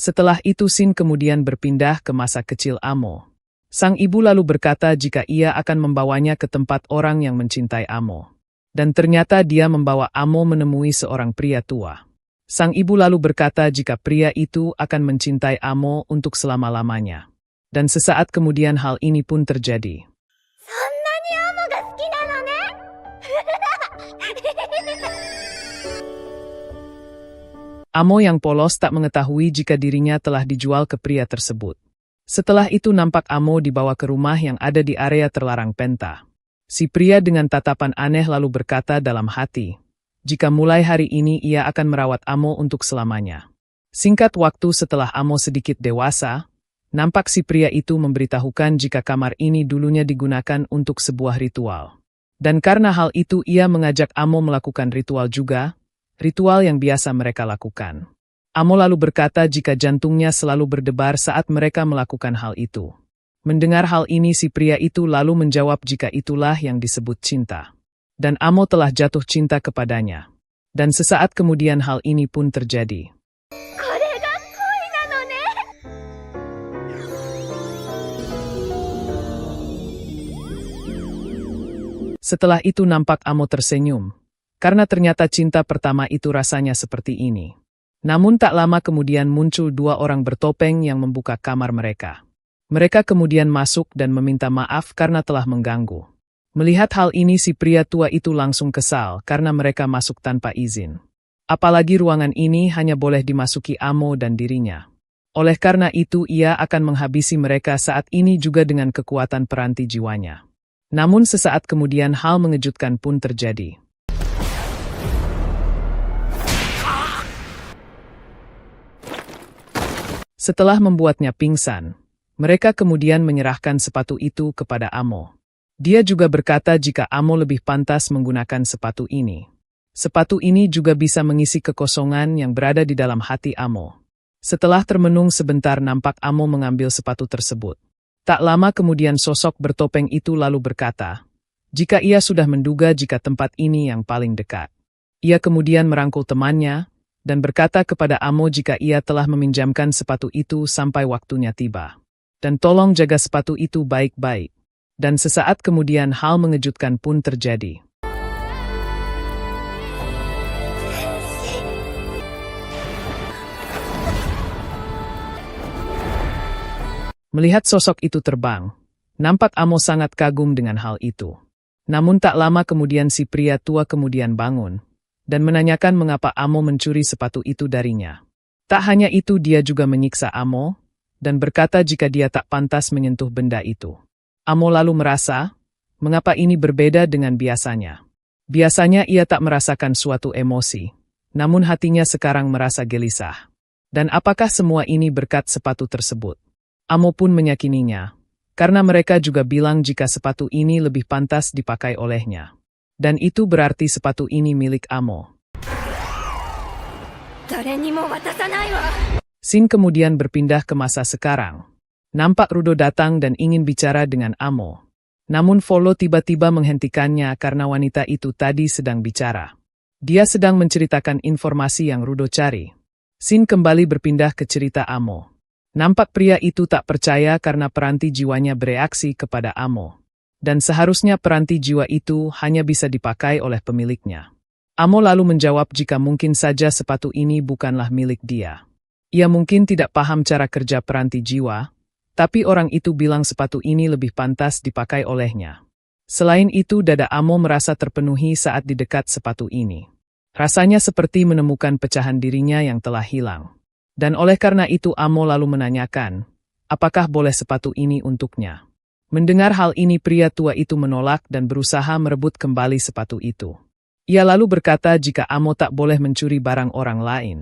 Setelah itu Shin kemudian berpindah ke masa kecil Amo. Sang ibu lalu berkata jika ia akan membawanya ke tempat orang yang mencintai Amo. Dan ternyata dia membawa Amo menemui seorang pria tua. Sang ibu lalu berkata jika pria itu akan mencintai Amo untuk selama-lamanya. Dan sesaat kemudian hal ini pun terjadi. Amo yang polos tak mengetahui jika dirinya telah dijual ke pria tersebut. Setelah itu nampak Amo dibawa ke rumah yang ada di area terlarang Penta. Si pria dengan tatapan aneh lalu berkata dalam hati, jika mulai hari ini ia akan merawat Amo untuk selamanya. Singkat waktu setelah Amo sedikit dewasa, nampak si pria itu memberitahukan jika kamar ini dulunya digunakan untuk sebuah ritual. Dan karena hal itu ia mengajak Amo melakukan ritual juga, ritual yang biasa mereka lakukan. Amo lalu berkata jika jantungnya selalu berdebar saat mereka melakukan hal itu. Mendengar hal ini si pria itu lalu menjawab jika itulah yang disebut cinta. Dan Amo telah jatuh cinta kepadanya. Dan sesaat kemudian hal ini pun terjadi. Setelah itu nampak Amo tersenyum. Karena ternyata cinta pertama itu rasanya seperti ini. Namun tak lama kemudian muncul dua orang bertopeng yang membuka kamar mereka. Mereka kemudian masuk dan meminta maaf karena telah mengganggu. Melihat hal ini si pria tua itu langsung kesal karena mereka masuk tanpa izin. Apalagi ruangan ini hanya boleh dimasuki Amo dan dirinya. Oleh karena itu ia akan menghabisi mereka saat ini juga dengan kekuatan peranti jiwanya. Namun sesaat kemudian hal mengejutkan pun terjadi. Setelah membuatnya pingsan, mereka kemudian menyerahkan sepatu itu kepada Amo. Dia juga berkata jika Amo lebih pantas menggunakan sepatu ini. Sepatu ini juga bisa mengisi kekosongan yang berada di dalam hati Amo. Setelah termenung sebentar nampak Amo mengambil sepatu tersebut. Tak lama kemudian sosok bertopeng itu lalu berkata, jika ia sudah menduga jika tempat ini yang paling dekat. Ia kemudian merangkul temannya, dan berkata kepada Amo jika ia telah meminjamkan sepatu itu sampai waktunya tiba. Dan tolong jaga sepatu itu baik-baik. Dan sesaat kemudian hal mengejutkan pun terjadi. Melihat sosok itu terbang, nampak Amo sangat kagum dengan hal itu. Namun tak lama kemudian si pria tua kemudian bangun, dan menanyakan mengapa Amo mencuri sepatu itu darinya. Tak hanya itu dia juga menyiksa Amo, dan berkata jika dia tak pantas menyentuh benda itu. Amo lalu merasa, mengapa ini berbeda dengan biasanya. Biasanya ia tak merasakan suatu emosi, namun hatinya sekarang merasa gelisah. Dan apakah semua ini berkat sepatu tersebut? Amo pun meyakininya, karena mereka juga bilang jika sepatu ini lebih pantas dipakai olehnya. Dan itu berarti sepatu ini milik Amo. Shin kemudian berpindah ke masa sekarang. Nampak Rudo datang dan ingin bicara dengan Amo. Namun Volo tiba-tiba menghentikannya karena wanita itu tadi sedang bicara. Dia sedang menceritakan informasi yang Rudo cari. Shin kembali berpindah ke cerita Amo. Nampak pria itu tak percaya karena peranti jiwanya bereaksi kepada Amo. Dan seharusnya peranti jiwa itu hanya bisa dipakai oleh pemiliknya. Amo lalu menjawab jika mungkin saja sepatu ini bukanlah milik dia. Ia mungkin tidak paham cara kerja peranti jiwa, tapi orang itu bilang sepatu ini lebih pantas dipakai olehnya. Selain itu dada Amo merasa terpenuhi saat di dekat sepatu ini. Rasanya seperti menemukan pecahan dirinya yang telah hilang. Dan oleh karena itu Amo lalu menanyakan, apakah boleh sepatu ini untuknya? Mendengar hal ini pria tua itu menolak dan berusaha merebut kembali sepatu itu. Ia lalu berkata jika Amo tak boleh mencuri barang orang lain.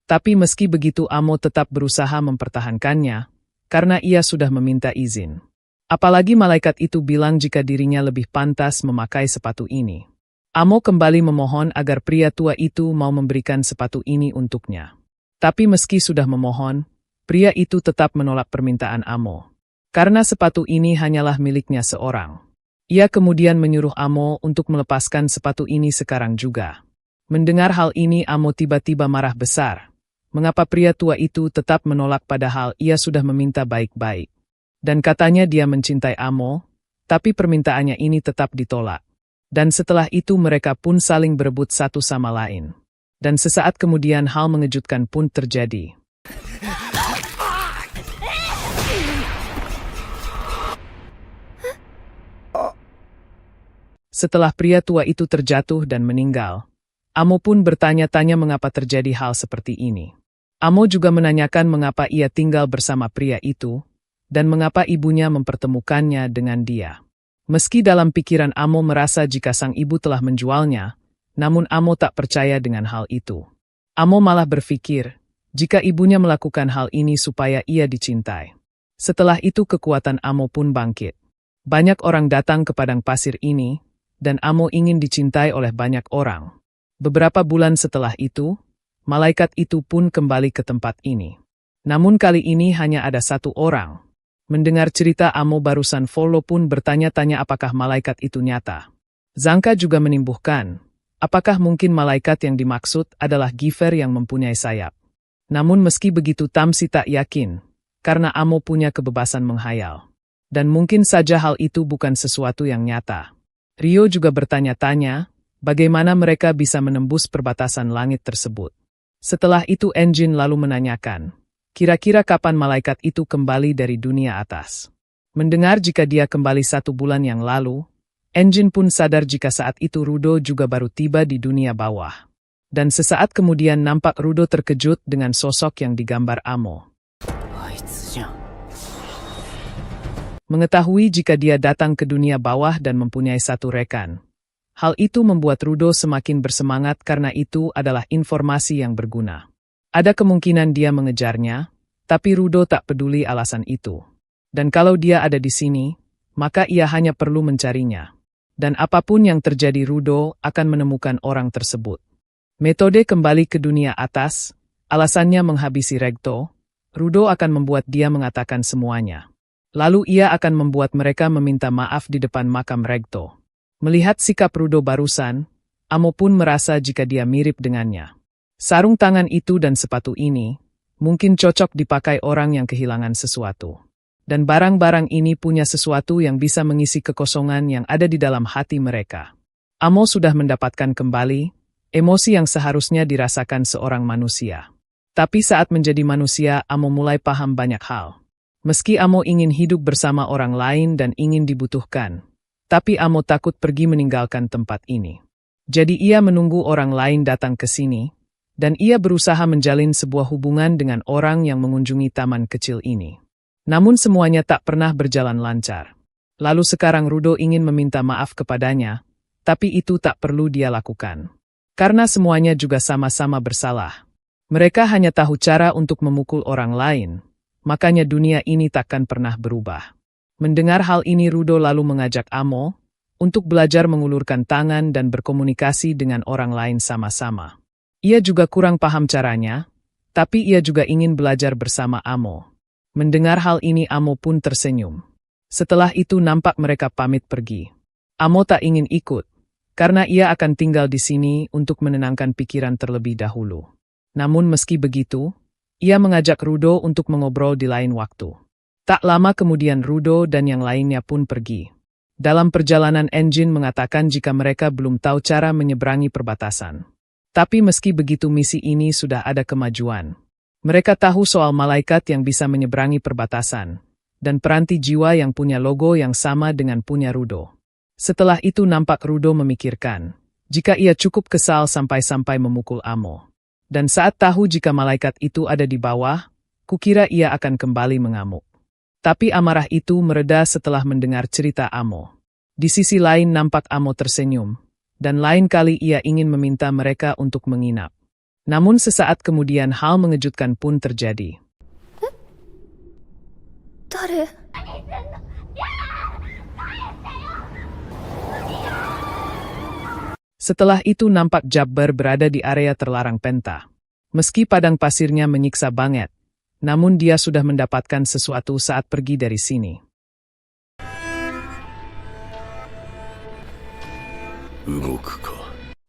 Tapi meski begitu Amo tetap berusaha mempertahankannya, karena ia sudah meminta izin. Apalagi malaikat itu bilang jika dirinya lebih pantas memakai sepatu ini. Amo kembali memohon agar pria tua itu mau memberikan sepatu ini untuknya. Tapi meski sudah memohon, pria itu tetap menolak permintaan Amo. Karena sepatu ini hanyalah miliknya seorang. Ia kemudian menyuruh Amo untuk melepaskan sepatu ini sekarang juga. Mendengar hal ini Amo tiba-tiba marah besar. mengapa pria tua itu tetap menolak padahal ia sudah meminta baik-baik. Dan katanya dia mencintai Amo, tapi permintaannya ini tetap ditolak. Dan setelah itu mereka pun saling berebut satu sama lain. Dan sesaat kemudian hal mengejutkan pun terjadi. Setelah pria tua itu terjatuh dan meninggal, Amo pun bertanya-tanya mengapa terjadi hal seperti ini. Amo juga menanyakan mengapa ia tinggal bersama pria itu, dan mengapa ibunya mempertemukannya dengan dia. Meski dalam pikiran Amo merasa jika sang ibu telah menjualnya, namun Amo tak percaya dengan hal itu. Amo malah berpikir, jika ibunya melakukan hal ini supaya ia dicintai. Setelah itu kekuatan Amo pun bangkit. Banyak orang datang ke padang pasir ini, dan Amo ingin dicintai oleh banyak orang. Beberapa bulan setelah itu, malaikat itu pun kembali ke tempat ini. Namun kali ini hanya ada satu orang. Mendengar cerita Amo barusan, Volo pun bertanya-tanya apakah malaikat itu nyata. Zangka juga menimbuhkan, apakah mungkin malaikat yang dimaksud adalah Giver yang mempunyai sayap. Namun meski begitu Tamsi tak yakin, karena Amo punya kebebasan menghayal. Dan mungkin saja hal itu bukan sesuatu yang nyata. Rio juga bertanya-tanya, bagaimana mereka bisa menembus perbatasan langit tersebut. Setelah itu Engine lalu menanyakan, kira-kira kapan malaikat itu kembali dari dunia atas. Mendengar jika dia kembali 1 bulan yang lalu, Engine pun sadar jika saat itu Rudo juga baru tiba di dunia bawah. Dan sesaat kemudian nampak Rudo terkejut dengan sosok yang digambar Amo. Mengetahui jika dia datang ke dunia bawah dan mempunyai satu rekan. Hal itu membuat Rudo semakin bersemangat karena itu adalah informasi yang berguna. Ada kemungkinan dia mengejarnya, tapi Rudo tak peduli alasan itu. Dan kalau dia ada di sini, maka ia hanya perlu mencarinya. Dan apapun yang terjadi Rudo akan menemukan orang tersebut. Metode kembali ke dunia atas, alasannya menghabisi Regto, Rudo akan membuat dia mengatakan semuanya. Lalu ia akan membuat mereka meminta maaf di depan makam Regto. Melihat sikap Rudo barusan, Amo pun merasa jika dia mirip dengannya. Sarung tangan itu dan sepatu ini mungkin cocok dipakai orang yang kehilangan sesuatu. Dan barang-barang ini punya sesuatu yang bisa mengisi kekosongan yang ada di dalam hati mereka. Amo sudah mendapatkan kembali emosi yang seharusnya dirasakan seorang manusia. Tapi saat menjadi manusia, Amo mulai paham banyak hal. Meski Amo ingin hidup bersama orang lain dan ingin dibutuhkan, tapi Amo takut pergi meninggalkan tempat ini. Jadi ia menunggu orang lain datang ke sini, dan ia berusaha menjalin sebuah hubungan dengan orang yang mengunjungi taman kecil ini. Namun semuanya tak pernah berjalan lancar. Lalu sekarang Rudo ingin meminta maaf kepadanya, tapi itu tak perlu dia lakukan. Karena semuanya juga sama-sama bersalah. Mereka hanya tahu cara untuk memukul orang lain, makanya dunia ini takkan pernah berubah. Mendengar hal ini Rudo lalu mengajak Amo untuk belajar mengulurkan tangan dan berkomunikasi dengan orang lain sama-sama. Ia juga kurang paham caranya, tapi ia juga ingin belajar bersama Amo. Mendengar hal ini Amo pun tersenyum. Setelah itu nampak mereka pamit pergi. Amo tak ingin ikut, karena ia akan tinggal di sini untuk menenangkan pikiran terlebih dahulu. Namun meski begitu, ia mengajak Rudo untuk mengobrol di lain waktu. Tak lama kemudian Rudo dan yang lainnya pun pergi. Dalam perjalanan Engine mengatakan jika mereka belum tahu cara menyeberangi perbatasan. Tapi meski begitu misi ini sudah ada kemajuan. Mereka tahu soal malaikat yang bisa menyeberangi perbatasan, dan peranti jiwa yang punya logo yang sama dengan punya Rudo. Setelah itu nampak Rudo memikirkan, jika ia cukup kesal sampai-sampai memukul Amo. Dan saat tahu jika malaikat itu ada di bawah, kukira ia akan kembali mengamuk. Tapi amarah itu mereda setelah mendengar cerita Amo. Di sisi lain nampak Amo tersenyum, dan lain kali ia ingin meminta mereka untuk menginap. Namun sesaat kemudian hal mengejutkan pun terjadi. Setelah itu nampak Jabbar berada di area terlarang Penta. Meski padang pasirnya menyiksa banget, namun dia sudah mendapatkan sesuatu saat pergi dari sini.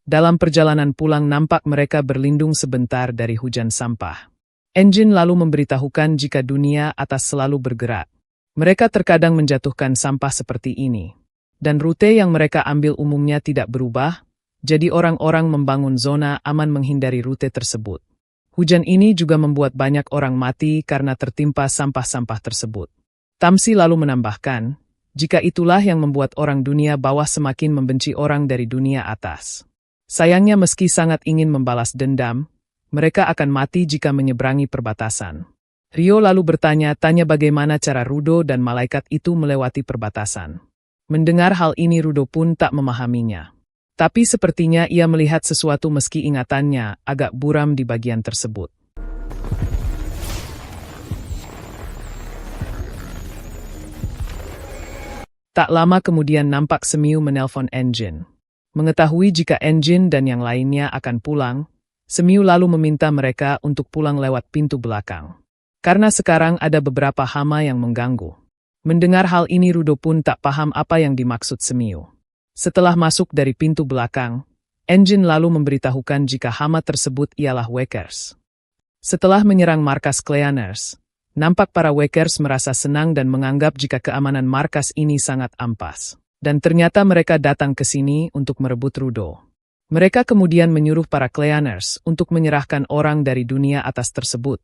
Dalam perjalanan pulang nampak mereka berlindung sebentar dari hujan sampah. Engine lalu memberitahukan jika dunia atas selalu bergerak. Mereka terkadang menjatuhkan sampah seperti ini. Dan rute yang mereka ambil umumnya tidak berubah, jadi orang-orang membangun zona aman menghindari rute tersebut. Hujan ini juga membuat banyak orang mati karena tertimpa sampah-sampah tersebut. Tamsi lalu menambahkan, jika itulah yang membuat orang dunia bawah semakin membenci orang dari dunia atas. Sayangnya meski sangat ingin membalas dendam, mereka akan mati jika menyeberangi perbatasan. Rio lalu bertanya-tanya bagaimana cara Rudo dan malaikat itu melewati perbatasan. Mendengar hal ini Rudo pun tak memahaminya. Tapi sepertinya ia melihat sesuatu meski ingatannya agak buram di bagian tersebut. Tak lama kemudian nampak Semiu menelpon Engine. Mengetahui jika Engine dan yang lainnya akan pulang, Semiu lalu meminta mereka untuk pulang lewat pintu belakang. Karena sekarang ada beberapa hama yang mengganggu. Mendengar hal ini Rudo pun tak paham apa yang dimaksud Semiu. Setelah masuk dari pintu belakang, Engine lalu memberitahukan jika hama tersebut ialah Wakers. Setelah menyerang markas Cleaners, nampak para Wakers merasa senang dan menganggap jika keamanan markas ini sangat ampas. Dan ternyata mereka datang ke sini untuk merebut Rudo. Mereka kemudian menyuruh para Cleaners untuk menyerahkan orang dari dunia atas tersebut.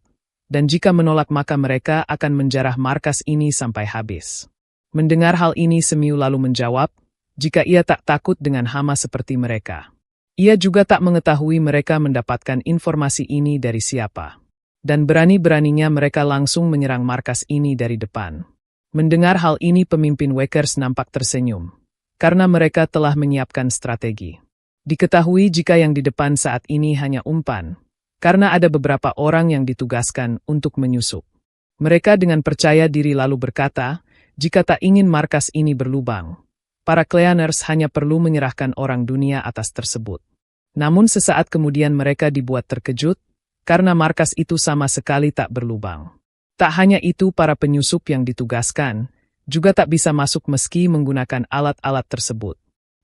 Dan jika menolak maka mereka akan menjarah markas ini sampai habis. Mendengar hal ini Semiu lalu menjawab, jika ia tak takut dengan hama seperti mereka. Ia juga tak mengetahui mereka mendapatkan informasi ini dari siapa. Dan berani-beraninya mereka langsung menyerang markas ini dari depan. Mendengar hal ini pemimpin Wakers nampak tersenyum. Karena mereka telah menyiapkan strategi. Diketahui jika yang di depan saat ini hanya umpan. Karena ada beberapa orang yang ditugaskan untuk menyusup. Mereka dengan percaya diri lalu berkata, jika tak ingin markas ini berlubang, para Cleaners hanya perlu menyerahkan orang dunia atas tersebut. Namun sesaat kemudian mereka dibuat terkejut, karena markas itu sama sekali tak berlubang. Tak hanya itu para penyusup yang ditugaskan, juga tak bisa masuk meski menggunakan alat-alat tersebut.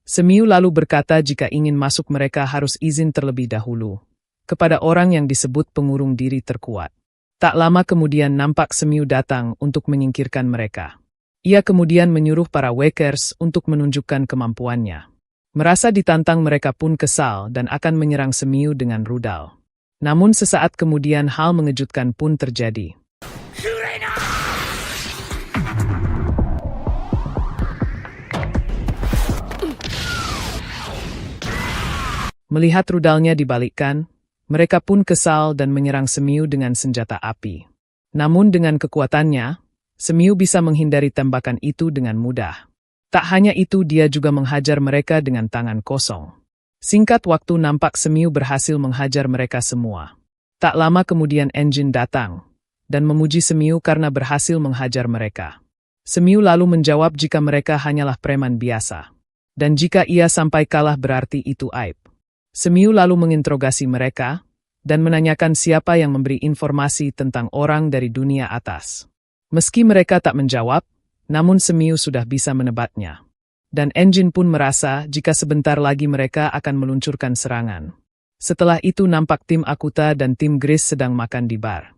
Semiu lalu berkata jika ingin masuk mereka harus izin terlebih dahulu, kepada orang yang disebut pengurung diri terkuat. Tak lama kemudian nampak Semiu datang untuk menyingkirkan mereka. Ia kemudian menyuruh para Wakers untuk menunjukkan kemampuannya. Merasa ditantang mereka pun kesal dan akan menyerang Semiu dengan rudal. Namun sesaat kemudian hal mengejutkan pun terjadi. Melihat rudalnya dibalikkan, mereka pun kesal dan menyerang Semiu dengan senjata api. Namun dengan kekuatannya, Semiu bisa menghindari tembakan itu dengan mudah. Tak hanya itu dia juga menghajar mereka dengan tangan kosong. Singkat waktu nampak Semiu berhasil menghajar mereka semua. Tak lama kemudian Engine datang, dan memuji Semiu karena berhasil menghajar mereka. Semiu lalu menjawab jika mereka hanyalah preman biasa. Dan jika ia sampai kalah berarti itu aib. Semiu lalu menginterogasi mereka, dan menanyakan siapa yang memberi informasi tentang orang dari dunia atas. Meski mereka tak menjawab, namun Semiu sudah bisa menebaknya. Dan Engine pun merasa jika sebentar lagi mereka akan meluncurkan serangan. Setelah itu nampak tim Akuta dan tim Gris sedang makan di bar.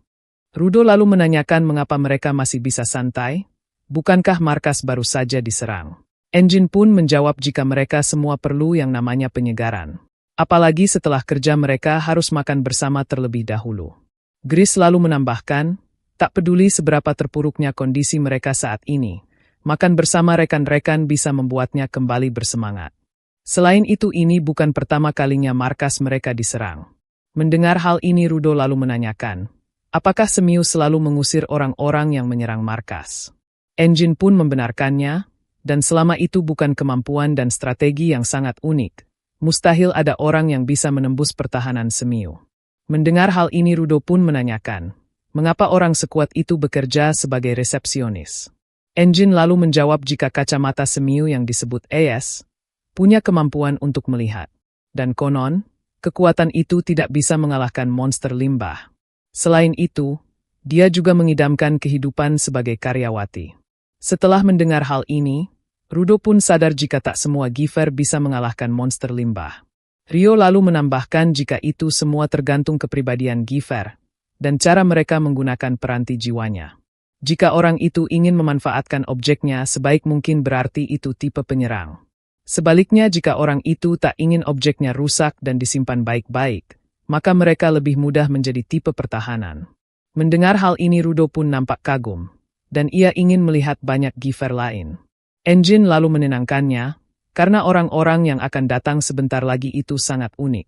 Rudo lalu menanyakan mengapa mereka masih bisa santai, bukankah markas baru saja diserang. Engine pun menjawab jika mereka semua perlu yang namanya penyegaran. Apalagi setelah kerja mereka harus makan bersama terlebih dahulu. Gris lalu menambahkan, tak peduli seberapa terpuruknya kondisi mereka saat ini, makan bersama rekan-rekan bisa membuatnya kembali bersemangat. Selain itu ini bukan pertama kalinya markas mereka diserang. Mendengar hal ini Rudo lalu menanyakan, apakah Semiu selalu mengusir orang-orang yang menyerang markas? Engine pun membenarkannya, dan selama itu bukan kemampuan dan strategi yang sangat unik, mustahil ada orang yang bisa menembus pertahanan Semiu. Mendengar hal ini Rudo pun menanyakan, mengapa orang sekuat itu bekerja sebagai resepsionis? Engine lalu menjawab jika kacamata Semiu yang disebut AS punya kemampuan untuk melihat. Dan konon, kekuatan itu tidak bisa mengalahkan monster limbah. Selain itu, dia juga mengidamkan kehidupan sebagai karyawati. Setelah mendengar hal ini, Rudo pun sadar jika tak semua Giver bisa mengalahkan monster limbah. Rio lalu menambahkan jika itu semua tergantung kepribadian Giver, dan cara mereka menggunakan peranti jiwanya. Jika orang itu ingin memanfaatkan objeknya sebaik mungkin berarti itu tipe penyerang. Sebaliknya jika orang itu tak ingin objeknya rusak dan disimpan baik-baik, maka mereka lebih mudah menjadi tipe pertahanan. Mendengar hal ini Rudo pun nampak kagum, dan ia ingin melihat banyak giver lain. Engine lalu menenangkannya, karena orang-orang yang akan datang sebentar lagi itu sangat unik.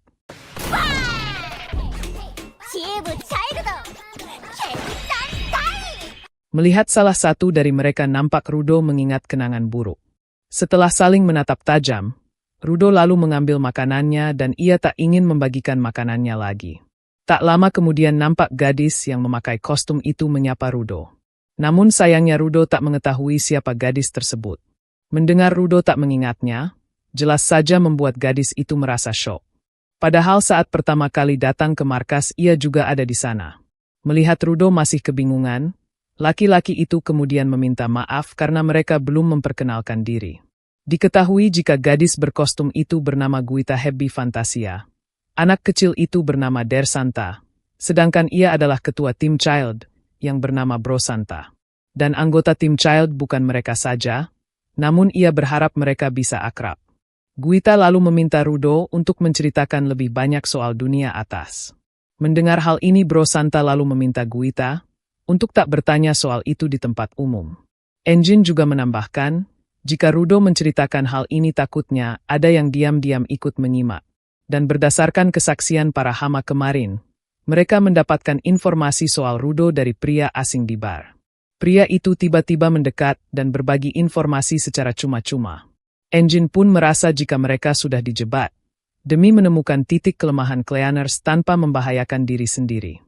Melihat salah satu dari mereka nampak Rudo mengingat kenangan buruk. Setelah saling menatap tajam, Rudo lalu mengambil makanannya dan ia tak ingin membagikan makanannya lagi. Tak lama kemudian nampak gadis yang memakai kostum itu menyapa Rudo. Namun sayangnya Rudo tak mengetahui siapa gadis tersebut. Mendengar Rudo tak mengingatnya, jelas saja membuat gadis itu merasa syok. Padahal saat pertama kali datang ke markas ia juga ada di sana. Melihat Rudo masih kebingungan, laki-laki itu kemudian meminta maaf karena mereka belum memperkenalkan diri. Diketahui jika gadis berkostum itu bernama Guita Happy Fantasia. Anak kecil itu bernama Der Santa, sedangkan ia adalah ketua tim Child yang bernama Bro Santa. Dan anggota tim Child bukan mereka saja, namun ia berharap mereka bisa akrab. Guita lalu meminta Rudo untuk menceritakan lebih banyak soal dunia atas. Mendengar hal ini Bro Santa lalu meminta Guita untuk tak bertanya soal itu di tempat umum. Engine juga menambahkan, jika Rudo menceritakan hal ini takutnya ada yang diam-diam ikut menyimak. Dan berdasarkan kesaksian para hama kemarin, mereka mendapatkan informasi soal Rudo dari pria asing di bar. Pria itu tiba-tiba mendekat dan berbagi informasi secara cuma-cuma. Engine pun merasa jika mereka sudah dijebak, demi menemukan titik kelemahan Cleaners tanpa membahayakan diri sendiri.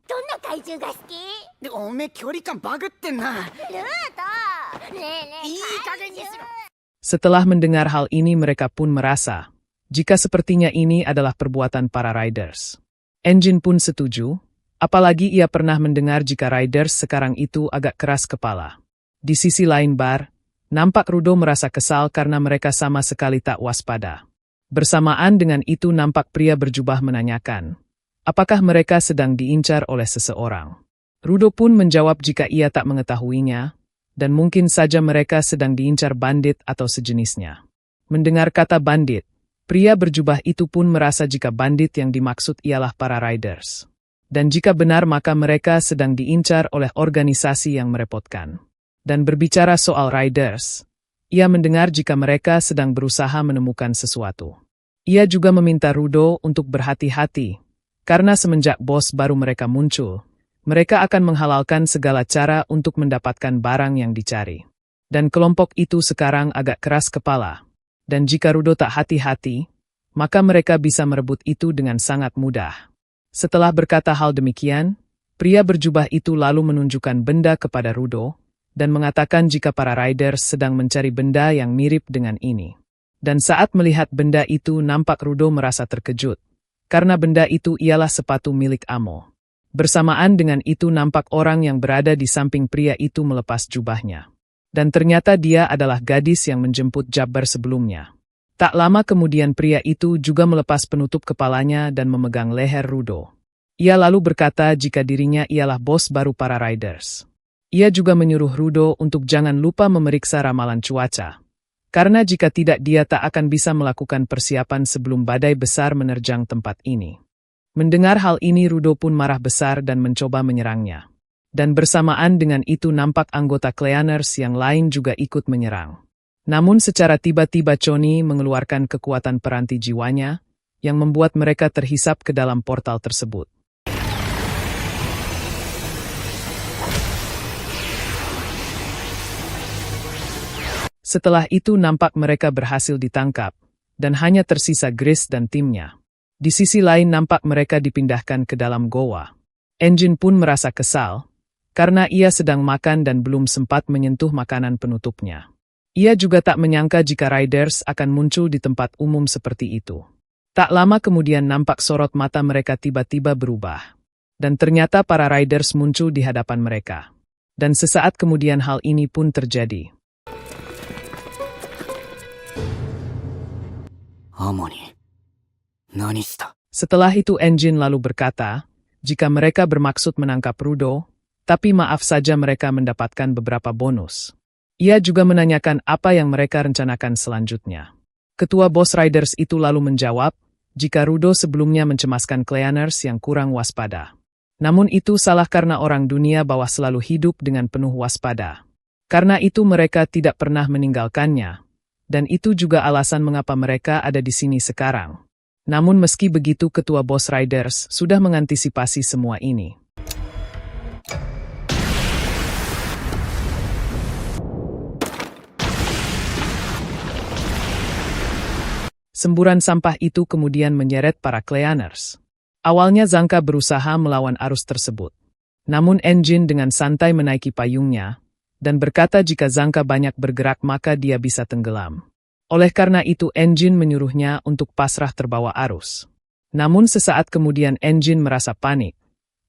Setelah mendengar hal ini mereka pun merasa, jika sepertinya ini adalah perbuatan para riders. Engine pun setuju, apalagi ia pernah mendengar jika riders sekarang itu agak keras kepala. Di sisi lain bar, nampak Rudo merasa kesal karena mereka sama sekali tak waspada. Bersamaan dengan itu nampak pria berjubah menanyakan, apakah mereka sedang diincar oleh seseorang. Rudo pun menjawab jika ia tak mengetahuinya, dan mungkin saja mereka sedang diincar bandit atau sejenisnya. Mendengar kata bandit, pria berjubah itu pun merasa jika bandit yang dimaksud ialah para riders. Dan jika benar maka mereka sedang diincar oleh organisasi yang merepotkan. Dan berbicara soal riders, ia mendengar jika mereka sedang berusaha menemukan sesuatu. Ia juga meminta Rudo untuk berhati-hati, karena semenjak bos baru mereka muncul, mereka akan menghalalkan segala cara untuk mendapatkan barang yang dicari. Dan kelompok itu sekarang agak keras kepala. Dan jika Rudo tak hati-hati, maka mereka bisa merebut itu dengan sangat mudah. Setelah berkata hal demikian, pria berjubah itu lalu menunjukkan benda kepada Rudo, dan mengatakan jika para riders sedang mencari benda yang mirip dengan ini. Dan saat melihat benda itu nampak Rudo merasa terkejut, karena benda itu ialah sepatu milik Amo. Bersamaan dengan itu nampak orang yang berada di samping pria itu melepas jubahnya. Dan ternyata dia adalah gadis yang menjemput Jabbar sebelumnya. Tak lama kemudian pria itu juga melepas penutup kepalanya dan memegang leher Rudo. Ia lalu berkata jika dirinya ialah bos baru para riders. Ia juga menyuruh Rudo untuk jangan lupa memeriksa ramalan cuaca. Karena jika tidak dia tak akan bisa melakukan persiapan sebelum badai besar menerjang tempat ini. Mendengar hal ini Rudo pun marah besar dan mencoba menyerangnya. Dan bersamaan dengan itu nampak anggota Cleaners yang lain juga ikut menyerang. Namun secara tiba-tiba Choni mengeluarkan kekuatan peranti jiwanya, yang membuat mereka terhisap ke dalam portal tersebut. Setelah itu nampak mereka berhasil ditangkap, dan hanya tersisa Grace dan timnya. Di sisi lain nampak mereka dipindahkan ke dalam goa. Engine pun merasa kesal, karena ia sedang makan dan belum sempat menyentuh makanan penutupnya. Ia juga tak menyangka jika riders akan muncul di tempat umum seperti itu. Tak lama kemudian nampak sorot mata mereka tiba-tiba berubah. Dan ternyata para riders muncul di hadapan mereka. Dan sesaat kemudian hal ini pun terjadi. Setelah itu Engine lalu berkata, jika mereka bermaksud menangkap Rudo, tapi maaf saja mereka mendapatkan beberapa bonus. Ia juga menanyakan apa yang mereka rencanakan selanjutnya. Ketua Boss Riders itu lalu menjawab, jika Rudo sebelumnya mencemaskan Cleaners yang kurang waspada. Namun itu salah karena orang dunia bawah selalu hidup dengan penuh waspada. Karena itu mereka tidak pernah meninggalkannya. Dan itu juga alasan mengapa mereka ada di sini sekarang. Namun meski begitu Ketua Boss Riders sudah mengantisipasi semua ini. Semburan sampah itu kemudian menyeret para Cleaners. Awalnya Zanka berusaha melawan arus tersebut. Namun Engine dengan santai menaiki payungnya, dan berkata jika Zanka banyak bergerak maka dia bisa tenggelam. Oleh karena itu Engine menyuruhnya untuk pasrah terbawa arus. Namun sesaat kemudian Engine merasa panik,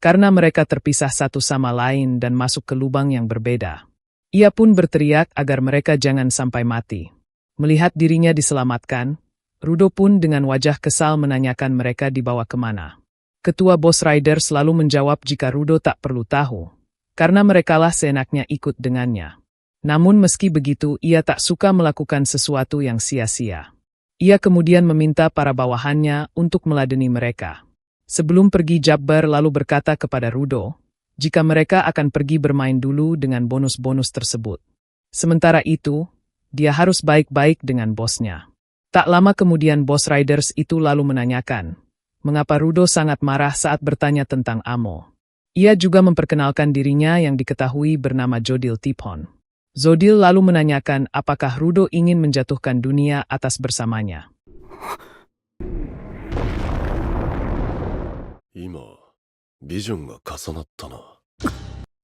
karena mereka terpisah satu sama lain dan masuk ke lubang yang berbeda. Ia pun berteriak agar mereka jangan sampai mati. Melihat dirinya diselamatkan, Rudo pun dengan wajah kesal menanyakan mereka dibawa kemana. Ketua Boss Rider selalu menjawab jika Rudo tak perlu tahu, karena merekalah seenaknya ikut dengannya. Namun meski begitu ia tak suka melakukan sesuatu yang sia-sia. Ia kemudian meminta para bawahannya untuk meladeni mereka. Sebelum pergi Jabbar lalu berkata kepada Rudo, jika mereka akan pergi bermain dulu dengan bonus-bonus tersebut. Sementara itu, dia harus baik-baik dengan bosnya. Tak lama kemudian Boss Riders itu lalu menanyakan, mengapa Rudo sangat marah saat bertanya tentang Amo. Ia juga memperkenalkan dirinya yang diketahui bernama Jodil Tiphon. Zodil lalu menanyakan apakah Rudo ingin menjatuhkan dunia atas bersamanya.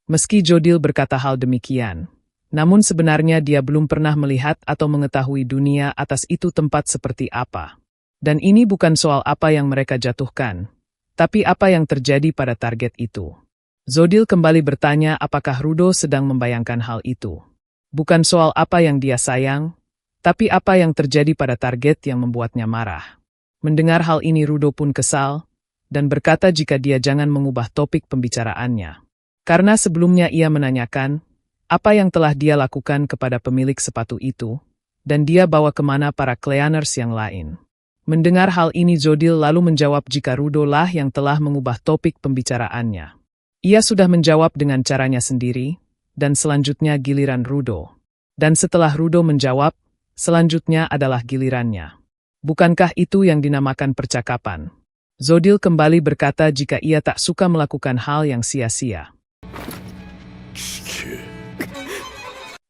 Meski Jodil berkata hal demikian, namun sebenarnya dia belum pernah melihat atau mengetahui dunia atas itu tempat seperti apa. Dan ini bukan soal apa yang mereka jatuhkan, tapi apa yang terjadi pada target itu. Zodil kembali bertanya apakah Rudo sedang membayangkan hal itu. Bukan soal apa yang dia sayang, tapi apa yang terjadi pada target yang membuatnya marah. Mendengar hal ini Rudo pun kesal, dan berkata jika dia jangan mengubah topik pembicaraannya. Karena sebelumnya ia menanyakan, apa yang telah dia lakukan kepada pemilik sepatu itu, dan dia bawa kemana para Cleaners yang lain. Mendengar hal ini Zodil lalu menjawab jika Rudo lah yang telah mengubah topik pembicaraannya. Ia sudah menjawab dengan caranya sendiri, dan selanjutnya giliran Rudo. Dan setelah Rudo menjawab, selanjutnya adalah gilirannya. Bukankah itu yang dinamakan percakapan? Zodil kembali berkata jika ia tak suka melakukan hal yang sia-sia.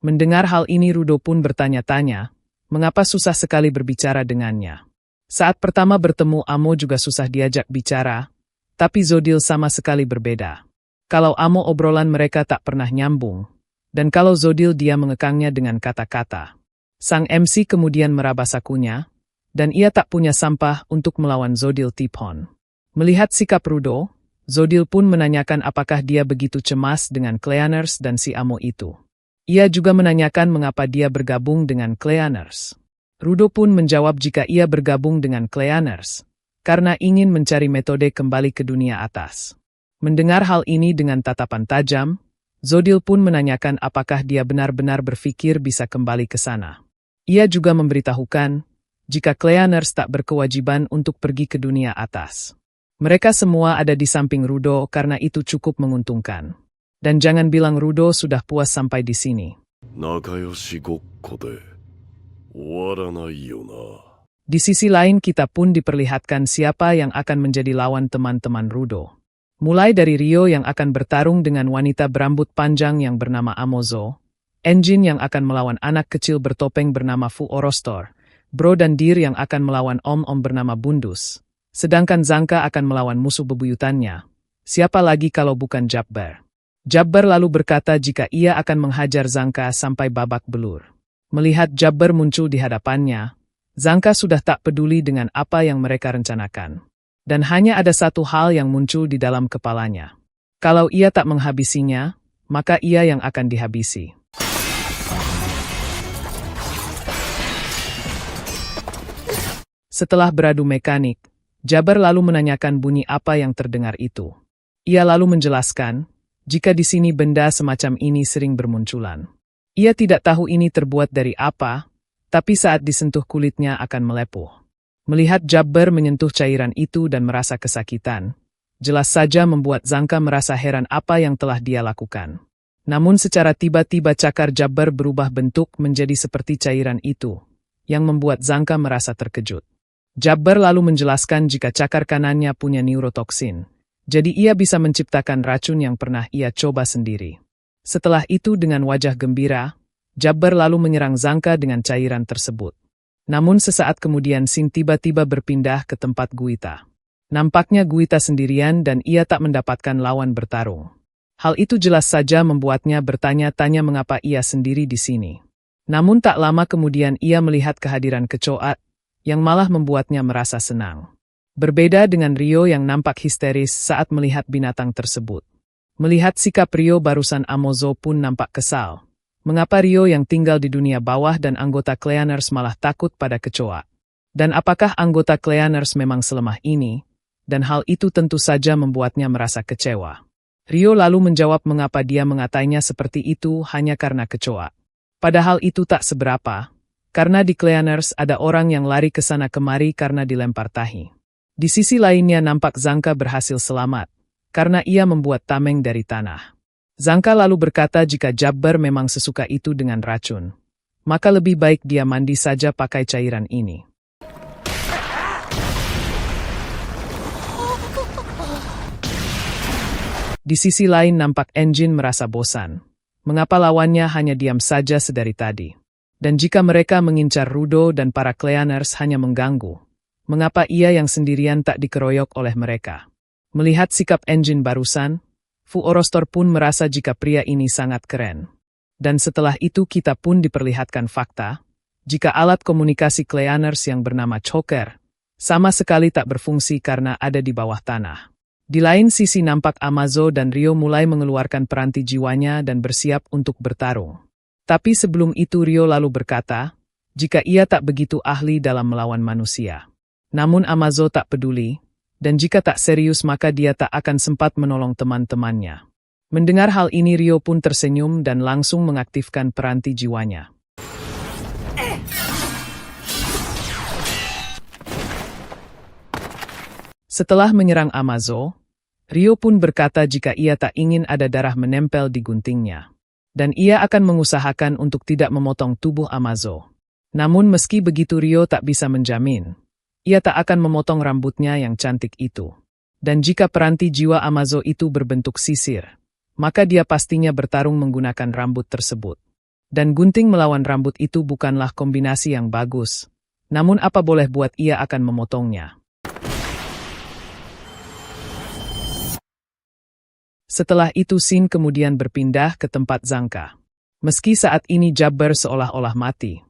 Mendengar hal ini Rudo pun bertanya-tanya, mengapa susah sekali berbicara dengannya. Saat pertama bertemu Amo juga susah diajak bicara, tapi Zodil sama sekali berbeda. Kalau Amo obrolan mereka tak pernah nyambung, dan kalau Zodil dia mengekangnya dengan kata-kata. Sang MC kemudian meraba sakunya, dan ia tak punya sampah untuk melawan Zodil Tiphon. Melihat sikap Rudo, Zodil pun menanyakan apakah dia begitu cemas dengan Cleaners dan si Amo itu. Ia juga menanyakan mengapa dia bergabung dengan Cleaners. Rudo pun menjawab jika ia bergabung dengan Cleaners, karena ingin mencari metode kembali ke dunia atas. Mendengar hal ini dengan tatapan tajam, Zodil pun menanyakan apakah dia benar-benar berpikir bisa kembali ke sana. Ia juga memberitahukan, jika Cleaners tak berkewajiban untuk pergi ke dunia atas. Mereka semua ada di samping Rudo karena itu cukup menguntungkan. Dan jangan bilang Rudo sudah puas sampai di sini. Di sisi lain kita pun diperlihatkan siapa yang akan menjadi lawan teman-teman Rudo. Mulai dari Rio yang akan bertarung dengan wanita berambut panjang yang bernama Amozo, Engine yang akan melawan anak kecil bertopeng bernama Fu Orostor, Bro dan Dir yang akan melawan Om-Om bernama Bundus, sedangkan Zanka akan melawan musuh bebuyutannya. Siapa lagi kalau bukan Jabbar? Jabbar lalu berkata jika ia akan menghajar Zanka sampai babak belur. Melihat Jabbar muncul di hadapannya, Zanka sudah tak peduli dengan apa yang mereka rencanakan. Dan hanya ada satu hal yang muncul di dalam kepalanya. Kalau ia tak menghabisinya, maka ia yang akan dihabisi. Setelah beradu mekanik, Jabbar lalu menanyakan bunyi apa yang terdengar itu. Ia lalu menjelaskan, jika di sini benda semacam ini sering bermunculan. Ia tidak tahu ini terbuat dari apa, tapi saat disentuh kulitnya akan melepuh. Melihat Jabber menyentuh cairan itu dan merasa kesakitan, jelas saja membuat Zanka merasa heran apa yang telah dia lakukan. Namun secara tiba-tiba cakar Jabber berubah bentuk menjadi seperti cairan itu, yang membuat Zanka merasa terkejut. Jabber lalu menjelaskan jika cakar kanannya punya neurotoksin, jadi ia bisa menciptakan racun yang pernah ia coba sendiri. Setelah itu dengan wajah gembira, Jabber lalu menyerang Zanka dengan cairan tersebut. Namun sesaat kemudian Sin tiba-tiba berpindah ke tempat Guita. Nampaknya Guita sendirian dan ia tak mendapatkan lawan bertarung. Hal itu jelas saja membuatnya bertanya-tanya mengapa ia sendiri di sini. Namun tak lama kemudian ia melihat kehadiran Kecoa, yang malah membuatnya merasa senang. Berbeda dengan Rio yang nampak histeris saat melihat binatang tersebut. Melihat sikap Rio barusan Amozo pun nampak kesal. Mengapa Rio yang tinggal di dunia bawah dan anggota Cleaners malah takut pada Kecoa? Dan apakah anggota Cleaners memang selemah ini? Dan hal itu tentu saja membuatnya merasa kecewa. Rio lalu menjawab mengapa dia mengatainya seperti itu hanya karena Kecoa. Padahal itu tak seberapa, karena di Cleaners ada orang yang lari ke sana kemari karena dilempar tahi. Di sisi lainnya nampak Zanka berhasil selamat, karena ia membuat tameng dari tanah. Zanka lalu berkata jika Jabber memang sesuka itu dengan racun, maka lebih baik dia mandi saja pakai cairan ini. Di sisi lain nampak Engine merasa bosan. Mengapa lawannya hanya diam saja sedari tadi? Dan jika mereka mengincar Rudo dan para Cleaners hanya mengganggu, mengapa ia yang sendirian tak dikeroyok oleh mereka? Melihat sikap Engine barusan, Fu Orostor pun merasa jika pria ini sangat keren. Dan setelah itu kita pun diperlihatkan fakta, jika alat komunikasi Cleaners yang bernama Choker, sama sekali tak berfungsi karena ada di bawah tanah. Di lain sisi nampak Amazo dan Rio mulai mengeluarkan peranti jiwanya dan bersiap untuk bertarung. Tapi sebelum itu Rio lalu berkata, jika ia tak begitu ahli dalam melawan manusia. Namun Amazo tak peduli, dan jika tak serius maka dia tak akan sempat menolong teman-temannya. Mendengar hal ini Rio pun tersenyum dan langsung mengaktifkan peranti jiwanya. Setelah menyerang Amazo, Rio pun berkata jika ia tak ingin ada darah menempel di guntingnya. Dan ia akan mengusahakan untuk tidak memotong tubuh Amazo. Namun meski begitu Rio tak bisa menjamin, ia tak akan memotong rambutnya yang cantik itu. Dan jika peranti jiwa Amazo itu berbentuk sisir, maka dia pastinya bertarung menggunakan rambut tersebut. Dan gunting melawan rambut itu bukanlah kombinasi yang bagus. Namun apa boleh buat ia akan memotongnya. Setelah itu Sin kemudian berpindah ke tempat Zanka. Meski saat ini Jabber seolah-olah mati,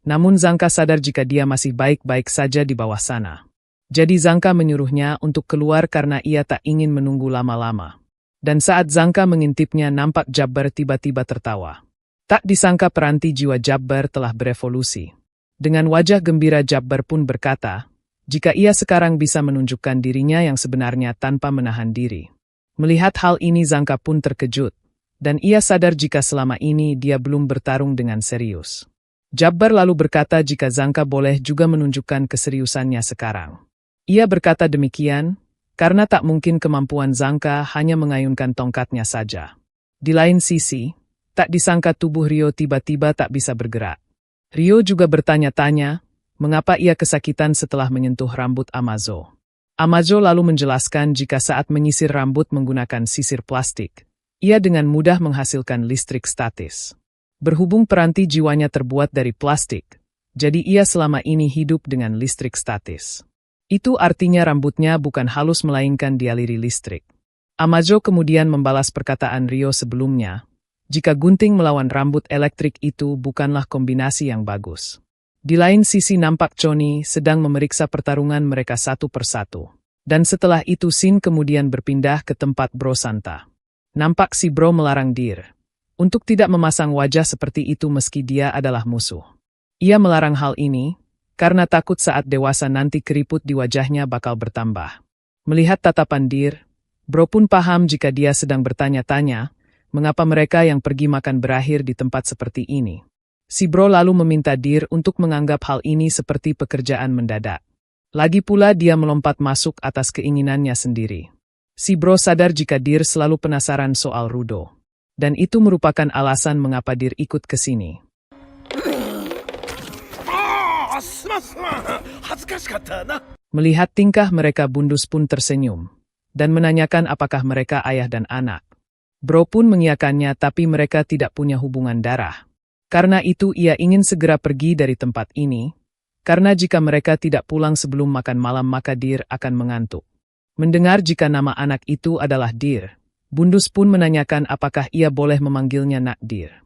namun Zanka sadar jika dia masih baik-baik saja di bawah sana. Jadi Zanka menyuruhnya untuk keluar karena ia tak ingin menunggu lama-lama. Dan saat Zanka mengintipnya nampak Jabber tiba-tiba tertawa. Tak disangka peranti jiwa Jabber telah berevolusi. Dengan wajah gembira Jabber pun berkata, jika ia sekarang bisa menunjukkan dirinya yang sebenarnya tanpa menahan diri. Melihat hal ini Zanka pun terkejut, dan ia sadar jika selama ini dia belum bertarung dengan serius. Jabber lalu berkata jika Zanka boleh juga menunjukkan keseriusannya sekarang. Ia berkata demikian, karena tak mungkin kemampuan Zanka hanya mengayunkan tongkatnya saja. Di lain sisi, tak disangka tubuh Rio tiba-tiba tak bisa bergerak. Rio juga bertanya-tanya, mengapa ia kesakitan setelah menyentuh rambut Amazo. Amazo lalu menjelaskan jika saat menyisir rambut menggunakan sisir plastik, ia dengan mudah menghasilkan listrik statis. Berhubung peranti jiwanya terbuat dari plastik, jadi ia selama ini hidup dengan listrik statis. Itu artinya rambutnya bukan halus melainkan dialiri listrik. Amazo kemudian membalas perkataan Rio sebelumnya, jika gunting melawan rambut elektrik itu bukanlah kombinasi yang bagus. Di lain sisi nampak Choni sedang memeriksa pertarungan mereka satu persatu. Dan setelah itu Sin kemudian berpindah ke tempat Bro Santa. Nampak si Bro melarang Dir untuk tidak memasang wajah seperti itu meski dia adalah musuh. Ia melarang hal ini karena takut saat dewasa nanti keriput di wajahnya bakal bertambah. Melihat tatapan Dir, Bro pun paham jika dia sedang bertanya-tanya, mengapa mereka yang pergi makan berakhir di tempat seperti ini. Si Bro lalu meminta Deer untuk menganggap hal ini seperti pekerjaan mendadak. Lagi pula dia melompat masuk atas keinginannya sendiri. Si Bro sadar jika Deer selalu penasaran soal Rudo. Dan itu merupakan alasan mengapa Deer ikut ke sini. Melihat tingkah mereka, Bundus pun tersenyum dan menanyakan apakah mereka ayah dan anak. Bro pun mengiyakannya, tapi mereka tidak punya hubungan darah. Karena itu ia ingin segera pergi dari tempat ini, karena jika mereka tidak pulang sebelum makan malam maka Deer akan mengantuk. Mendengar jika nama anak itu adalah Deer, Bundus pun menanyakan apakah ia boleh memanggilnya Nak Deer.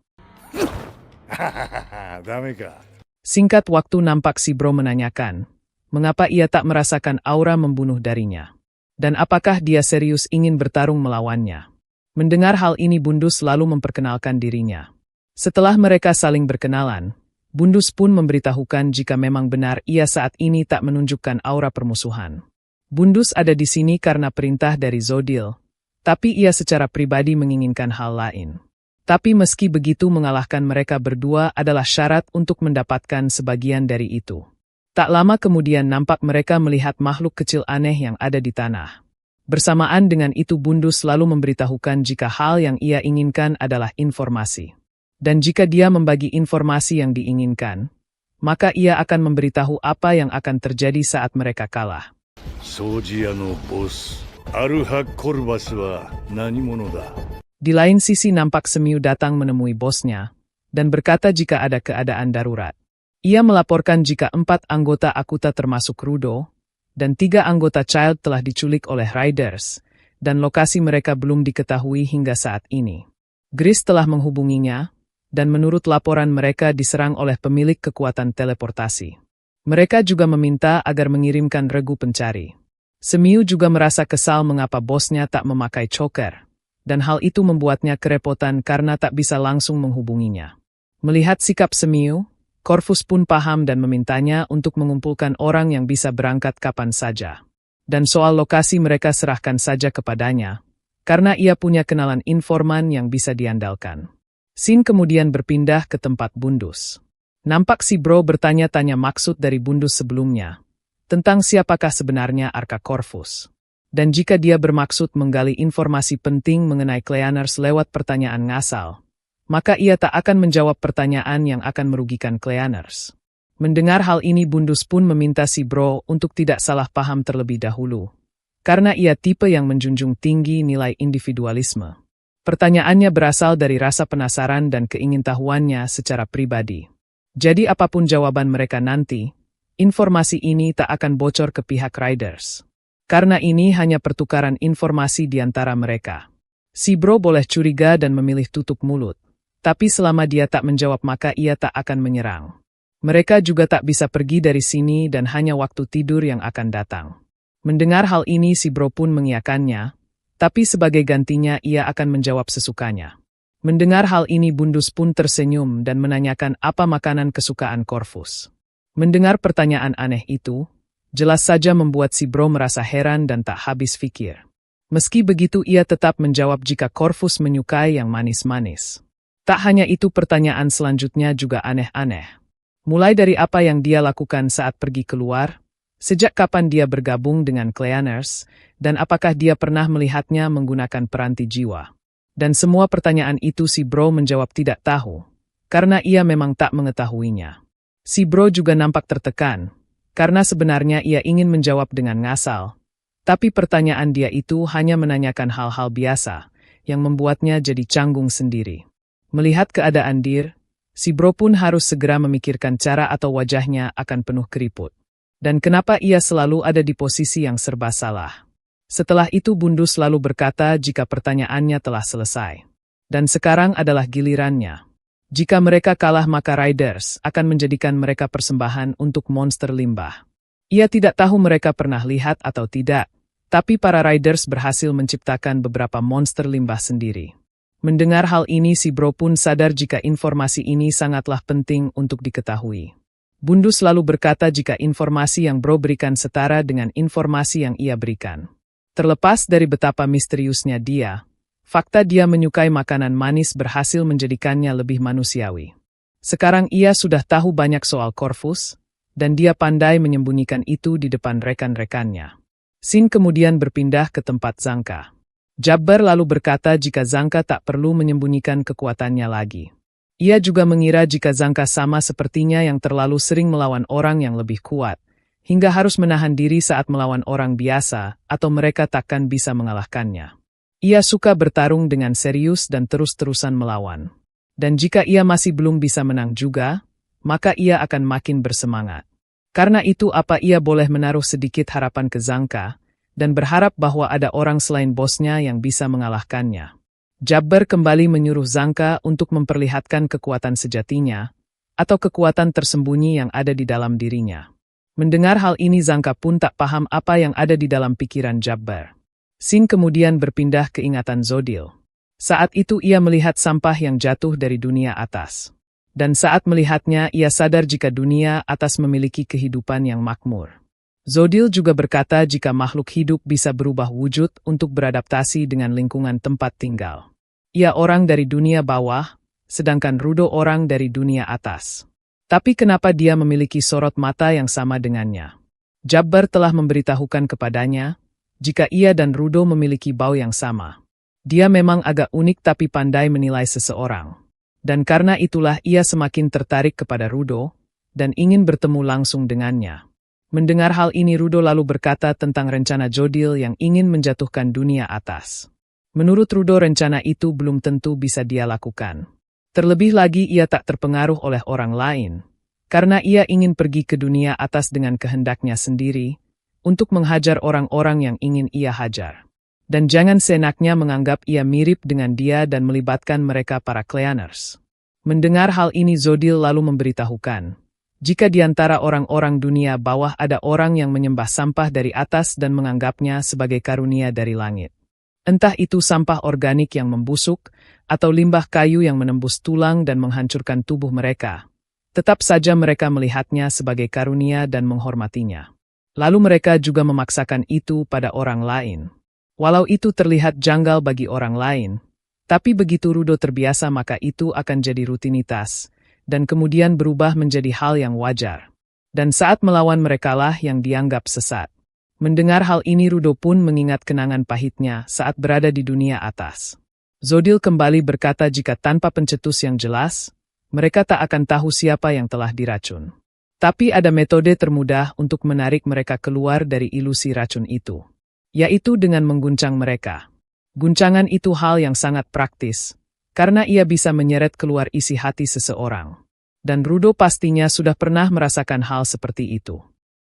Singkat waktu nampak si Bro menanyakan, mengapa ia tak merasakan aura membunuh darinya. Dan apakah dia serius ingin bertarung melawannya. Mendengar hal ini Bundus lalu memperkenalkan dirinya. Setelah mereka saling berkenalan, Bundus pun memberitahukan jika memang benar ia saat ini tak menunjukkan aura permusuhan. Bundus ada di sini karena perintah dari Zodil, tapi ia secara pribadi menginginkan hal lain. Tapi meski begitu mengalahkan mereka berdua adalah syarat untuk mendapatkan sebagian dari itu. Tak lama kemudian nampak mereka melihat makhluk kecil aneh yang ada di tanah. Bersamaan dengan itu Bundus lalu memberitahukan jika hal yang ia inginkan adalah informasi. Dan jika dia membagi informasi yang diinginkan, maka ia akan memberitahu apa yang akan terjadi saat mereka kalah. Di lain sisi nampak Semiu datang menemui bosnya, dan berkata jika ada keadaan darurat. Ia melaporkan jika 4 anggota Akuta termasuk Rudo, dan 3 anggota Child telah diculik oleh Riders, dan lokasi mereka belum diketahui hingga saat ini. Gris telah menghubunginya, dan menurut laporan mereka diserang oleh pemilik kekuatan teleportasi. Mereka juga meminta agar mengirimkan regu pencari. Semiu juga merasa kesal mengapa bosnya tak memakai choker, dan hal itu membuatnya kerepotan karena tak bisa langsung menghubunginya. Melihat sikap Semiu, Corvus pun paham dan memintanya untuk mengumpulkan orang yang bisa berangkat kapan saja. Dan soal lokasi mereka serahkan saja kepadanya, karena ia punya kenalan informan yang bisa diandalkan. Sin kemudian berpindah ke tempat Bundus. Nampak si Bro bertanya-tanya maksud dari Bundus sebelumnya, tentang siapakah sebenarnya Arka Corvus. Dan jika dia bermaksud menggali informasi penting mengenai Cleaners lewat pertanyaan ngasal, maka ia tak akan menjawab pertanyaan yang akan merugikan Cleaners. Mendengar hal ini Bundus pun meminta si Bro untuk tidak salah paham terlebih dahulu, karena ia tipe yang menjunjung tinggi nilai individualisme. Pertanyaannya berasal dari rasa penasaran dan keingintahuannya secara pribadi. Jadi apapun jawaban mereka nanti, informasi ini tak akan bocor ke pihak Riders. Karena ini hanya pertukaran informasi di antara mereka. Si Bro boleh curiga dan memilih tutup mulut. Tapi selama dia tak menjawab maka ia tak akan menyerang. Mereka juga tak bisa pergi dari sini dan hanya waktu tidur yang akan datang. Mendengar hal ini si Bro pun mengiyakannya, tapi sebagai gantinya ia akan menjawab sesukanya. Mendengar hal ini Bundus pun tersenyum dan menanyakan apa makanan kesukaan Corvus. Mendengar pertanyaan aneh itu, jelas saja membuat si Bro merasa heran dan tak habis pikir. Meski begitu ia tetap menjawab jika Corvus menyukai yang manis-manis. Tak hanya itu pertanyaan selanjutnya juga aneh-aneh. Mulai dari apa yang dia lakukan saat pergi keluar, sejak kapan dia bergabung dengan Cleaners, dan apakah dia pernah melihatnya menggunakan peranti jiwa. Dan semua pertanyaan itu si Bro menjawab tidak tahu, karena ia memang tak mengetahuinya. Si Bro juga nampak tertekan, karena sebenarnya ia ingin menjawab dengan ngasal. Tapi pertanyaan dia itu hanya menanyakan hal-hal biasa, yang membuatnya jadi canggung sendiri. Melihat keadaan Deer, si Bro pun harus segera memikirkan cara atau wajahnya akan penuh keriput. Dan kenapa ia selalu ada di posisi yang serba salah. Setelah itu Bundus lalu berkata jika pertanyaannya telah selesai. Dan sekarang adalah gilirannya. Jika mereka kalah maka Riders akan menjadikan mereka persembahan untuk monster limbah. Ia tidak tahu mereka pernah lihat atau tidak, tapi para Riders berhasil menciptakan beberapa monster limbah sendiri. Mendengar hal ini si Bro pun sadar jika informasi ini sangatlah penting untuk diketahui. Bundus lalu berkata jika informasi yang Bro berikan setara dengan informasi yang ia berikan. Terlepas dari betapa misteriusnya dia, fakta dia menyukai makanan manis berhasil menjadikannya lebih manusiawi. Sekarang ia sudah tahu banyak soal Corvus, dan dia pandai menyembunyikan itu di depan rekan-rekannya. Sin kemudian berpindah ke tempat Zanka. Jabbar lalu berkata jika Zanka tak perlu menyembunyikan kekuatannya lagi. Ia juga mengira jika Zanka sama sepertinya yang terlalu sering melawan orang yang lebih kuat, hingga harus menahan diri saat melawan orang biasa, atau mereka takkan bisa mengalahkannya. Ia suka bertarung dengan serius dan terus-terusan melawan. Dan jika ia masih belum bisa menang juga, maka ia akan makin bersemangat. Karena itu apa ia boleh menaruh sedikit harapan ke Zanka, dan berharap bahwa ada orang selain bosnya yang bisa mengalahkannya. Jabbar kembali menyuruh Zanka untuk memperlihatkan kekuatan sejatinya, atau kekuatan tersembunyi yang ada di dalam dirinya. Mendengar hal ini Zanka pun tak paham apa yang ada di dalam pikiran Jabbar. Sin kemudian berpindah ke ingatan Zodil. Saat itu ia melihat sampah yang jatuh dari dunia atas. Dan saat melihatnya ia sadar jika dunia atas memiliki kehidupan yang makmur. Zodil juga berkata jika makhluk hidup bisa berubah wujud untuk beradaptasi dengan lingkungan tempat tinggal. Ia orang dari dunia bawah, sedangkan Rudo orang dari dunia atas. Tapi kenapa dia memiliki sorot mata yang sama dengannya? Jabbar telah memberitahukan kepadanya, jika ia dan Rudo memiliki bau yang sama. Dia memang agak unik tapi pandai menilai seseorang. Dan karena itulah ia semakin tertarik kepada Rudo, dan ingin bertemu langsung dengannya. Mendengar hal ini Rudo lalu berkata tentang rencana Zodil yang ingin menjatuhkan dunia atas. Menurut Rudo rencana itu belum tentu bisa dia lakukan. Terlebih lagi ia tak terpengaruh oleh orang lain, karena ia ingin pergi ke dunia atas dengan kehendaknya sendiri, untuk menghajar orang-orang yang ingin ia hajar. Dan jangan seenaknya menganggap ia mirip dengan dia dan melibatkan mereka para Cleaners. Mendengar hal ini Zodil lalu memberitahukan, jika di antara orang-orang dunia bawah ada orang yang menyembah sampah dari atas dan menganggapnya sebagai karunia dari langit. Entah itu sampah organik yang membusuk, atau limbah kayu yang menembus tulang dan menghancurkan tubuh mereka. Tetap saja mereka melihatnya sebagai karunia dan menghormatinya. Lalu mereka juga memaksakan itu pada orang lain. Walau itu terlihat janggal bagi orang lain, tapi begitu Rudo terbiasa maka itu akan jadi rutinitas, dan kemudian berubah menjadi hal yang wajar. Dan saat melawan merekalah yang dianggap sesat. Mendengar hal ini Rudo pun mengingat kenangan pahitnya saat berada di dunia atas. Zodil kembali berkata jika tanpa pencetus yang jelas, mereka tak akan tahu siapa yang telah diracun. Tapi ada metode termudah untuk menarik mereka keluar dari ilusi racun itu, yaitu dengan mengguncang mereka. Guncangan itu hal yang sangat praktis, karena ia bisa menyeret keluar isi hati seseorang. Dan Rudo pastinya sudah pernah merasakan hal seperti itu.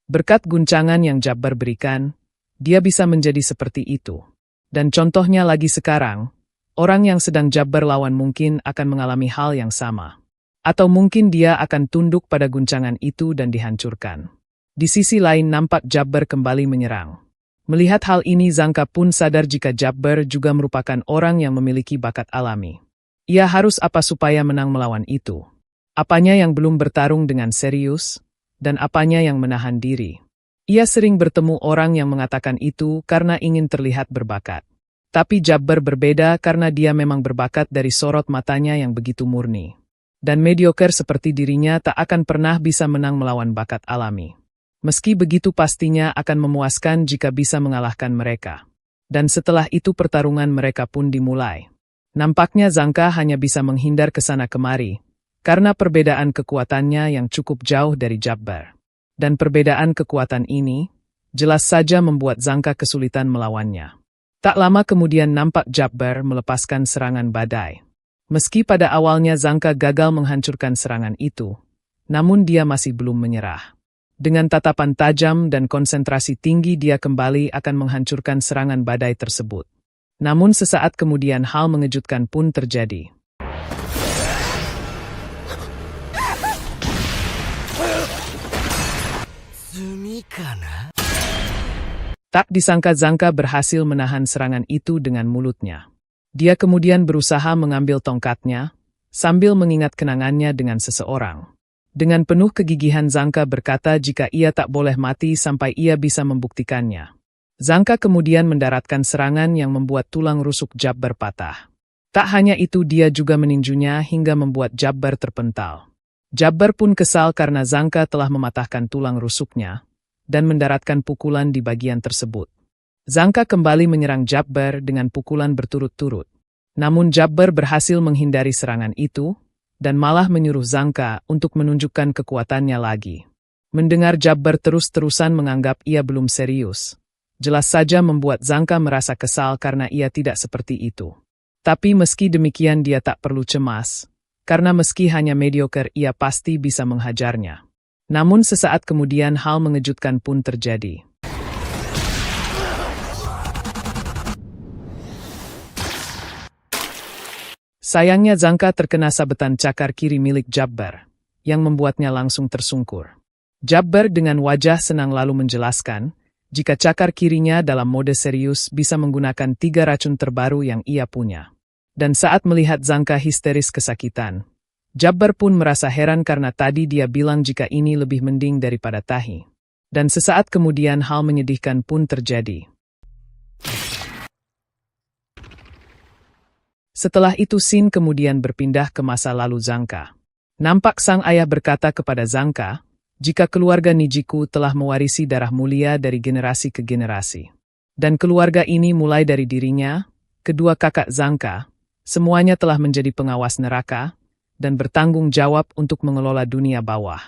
Berkat guncangan yang Jabbar berikan, dia bisa menjadi seperti itu. Dan contohnya lagi sekarang, orang yang sedang Jabbar lawan mungkin akan mengalami hal yang sama. Atau mungkin dia akan tunduk pada guncangan itu dan dihancurkan. Di sisi lain nampak Jabbar kembali menyerang. Melihat hal ini Zanka pun sadar jika Jabbar juga merupakan orang yang memiliki bakat alami. Ia harus apa supaya menang melawan itu? Apanya yang belum bertarung dengan serius? Dan apanya yang menahan diri? Ia sering bertemu orang yang mengatakan itu karena ingin terlihat berbakat. Tapi Jabbar berbeda karena dia memang berbakat dari sorot matanya yang begitu murni. Dan mediocre seperti dirinya tak akan pernah bisa menang melawan bakat alami. Meski begitu pastinya akan memuaskan jika bisa mengalahkan mereka. Dan setelah itu pertarungan mereka pun dimulai. Nampaknya Zanka hanya bisa menghindar ke sana kemari, karena perbedaan kekuatannya yang cukup jauh dari Jabbar. Dan perbedaan kekuatan ini, jelas saja membuat Zanka kesulitan melawannya. Tak lama kemudian nampak Jabbar melepaskan serangan badai. Meski pada awalnya Zanka gagal menghancurkan serangan itu, namun dia masih belum menyerah. Dengan tatapan tajam dan konsentrasi tinggi dia kembali akan menghancurkan serangan badai tersebut. Namun sesaat kemudian hal mengejutkan pun terjadi. Tak disangka Zanka berhasil menahan serangan itu dengan mulutnya. Dia kemudian berusaha mengambil tongkatnya, sambil mengingat kenangannya dengan seseorang. Dengan penuh kegigihan Zanka berkata jika ia tak boleh mati sampai ia bisa membuktikannya. Zangka kemudian mendaratkan serangan yang membuat tulang rusuk Jabbar patah. Tak hanya itu, dia juga meninjunya hingga membuat Jabbar terpental. Jabbar pun kesal karena Zangka telah mematahkan tulang rusuknya dan mendaratkan pukulan di bagian tersebut. Zangka kembali menyerang Jabbar dengan pukulan berturut-turut. Namun Jabbar berhasil menghindari serangan itu dan malah menyuruh Zangka untuk menunjukkan kekuatannya lagi. Mendengar Jabbar terus-terusan menganggap ia belum serius, jelas saja membuat Zangka merasa kesal karena ia tidak seperti itu. Tapi meski demikian dia tak perlu cemas, karena meski hanya mediocre ia pasti bisa menghajarnya. Namun sesaat kemudian hal mengejutkan pun terjadi. Sayangnya Zangka terkena sabetan cakar kiri milik Jabbar, yang membuatnya langsung tersungkur. Jabbar dengan wajah senang lalu menjelaskan, jika cakar kirinya dalam mode serius bisa menggunakan 3 racun terbaru yang ia punya. Dan saat melihat Zangka histeris kesakitan, Jabbar pun merasa heran karena tadi dia bilang jika ini lebih mending daripada tahi. Dan sesaat kemudian hal menyedihkan pun terjadi. Setelah itu Shin kemudian berpindah ke masa lalu Zangka. Nampak sang ayah berkata kepada Zangka, jika keluarga Nijiku telah mewarisi darah mulia dari generasi ke generasi. Dan keluarga ini mulai dari dirinya, kedua kakak Zangka, semuanya telah menjadi pengawas neraka, dan bertanggung jawab untuk mengelola dunia bawah.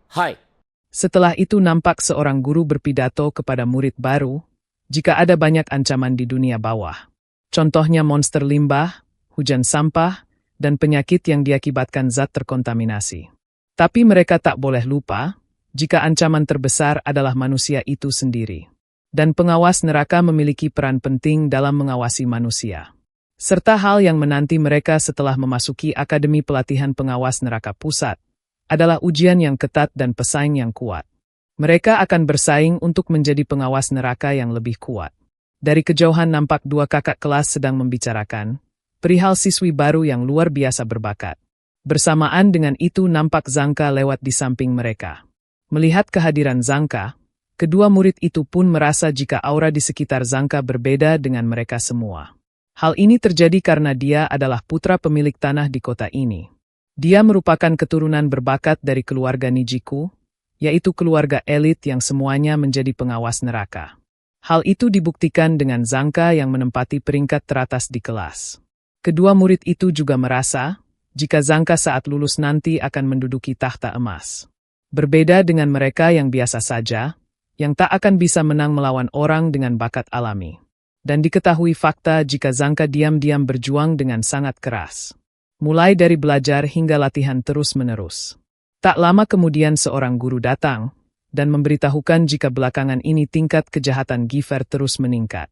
Hai. Setelah itu nampak seorang guru berpidato kepada murid baru, jika ada banyak ancaman di dunia bawah. Contohnya monster limbah, hujan sampah, dan penyakit yang diakibatkan zat terkontaminasi. Tapi mereka tak boleh lupa, jika ancaman terbesar adalah manusia itu sendiri. Dan pengawas neraka memiliki peran penting dalam mengawasi manusia. Serta hal yang menanti mereka setelah memasuki Akademi Pelatihan Pengawas Neraka Pusat, adalah ujian yang ketat dan pesaing yang kuat. Mereka akan bersaing untuk menjadi pengawas neraka yang lebih kuat. Dari kejauhan nampak 2 kakak kelas sedang membicarakan perihal siswi baru yang luar biasa berbakat. Bersamaan dengan itu nampak Zangka lewat di samping mereka. Melihat kehadiran Zangka, kedua murid itu pun merasa jika aura di sekitar Zangka berbeda dengan mereka semua. Hal ini terjadi karena dia adalah putra pemilik tanah di kota ini. Dia merupakan keturunan berbakat dari keluarga Nijiku, yaitu keluarga elit yang semuanya menjadi pengawas neraka. Hal itu dibuktikan dengan Zangka yang menempati peringkat teratas di kelas. Kedua murid itu juga merasa, jika Zangka saat lulus nanti akan menduduki tahta emas. Berbeda dengan mereka yang biasa saja, yang tak akan bisa menang melawan orang dengan bakat alami. Dan diketahui fakta jika Zangka diam-diam berjuang dengan sangat keras. Mulai dari belajar hingga latihan terus-menerus. Tak lama kemudian seorang guru datang, dan memberitahukan jika belakangan ini tingkat kejahatan Giver terus meningkat.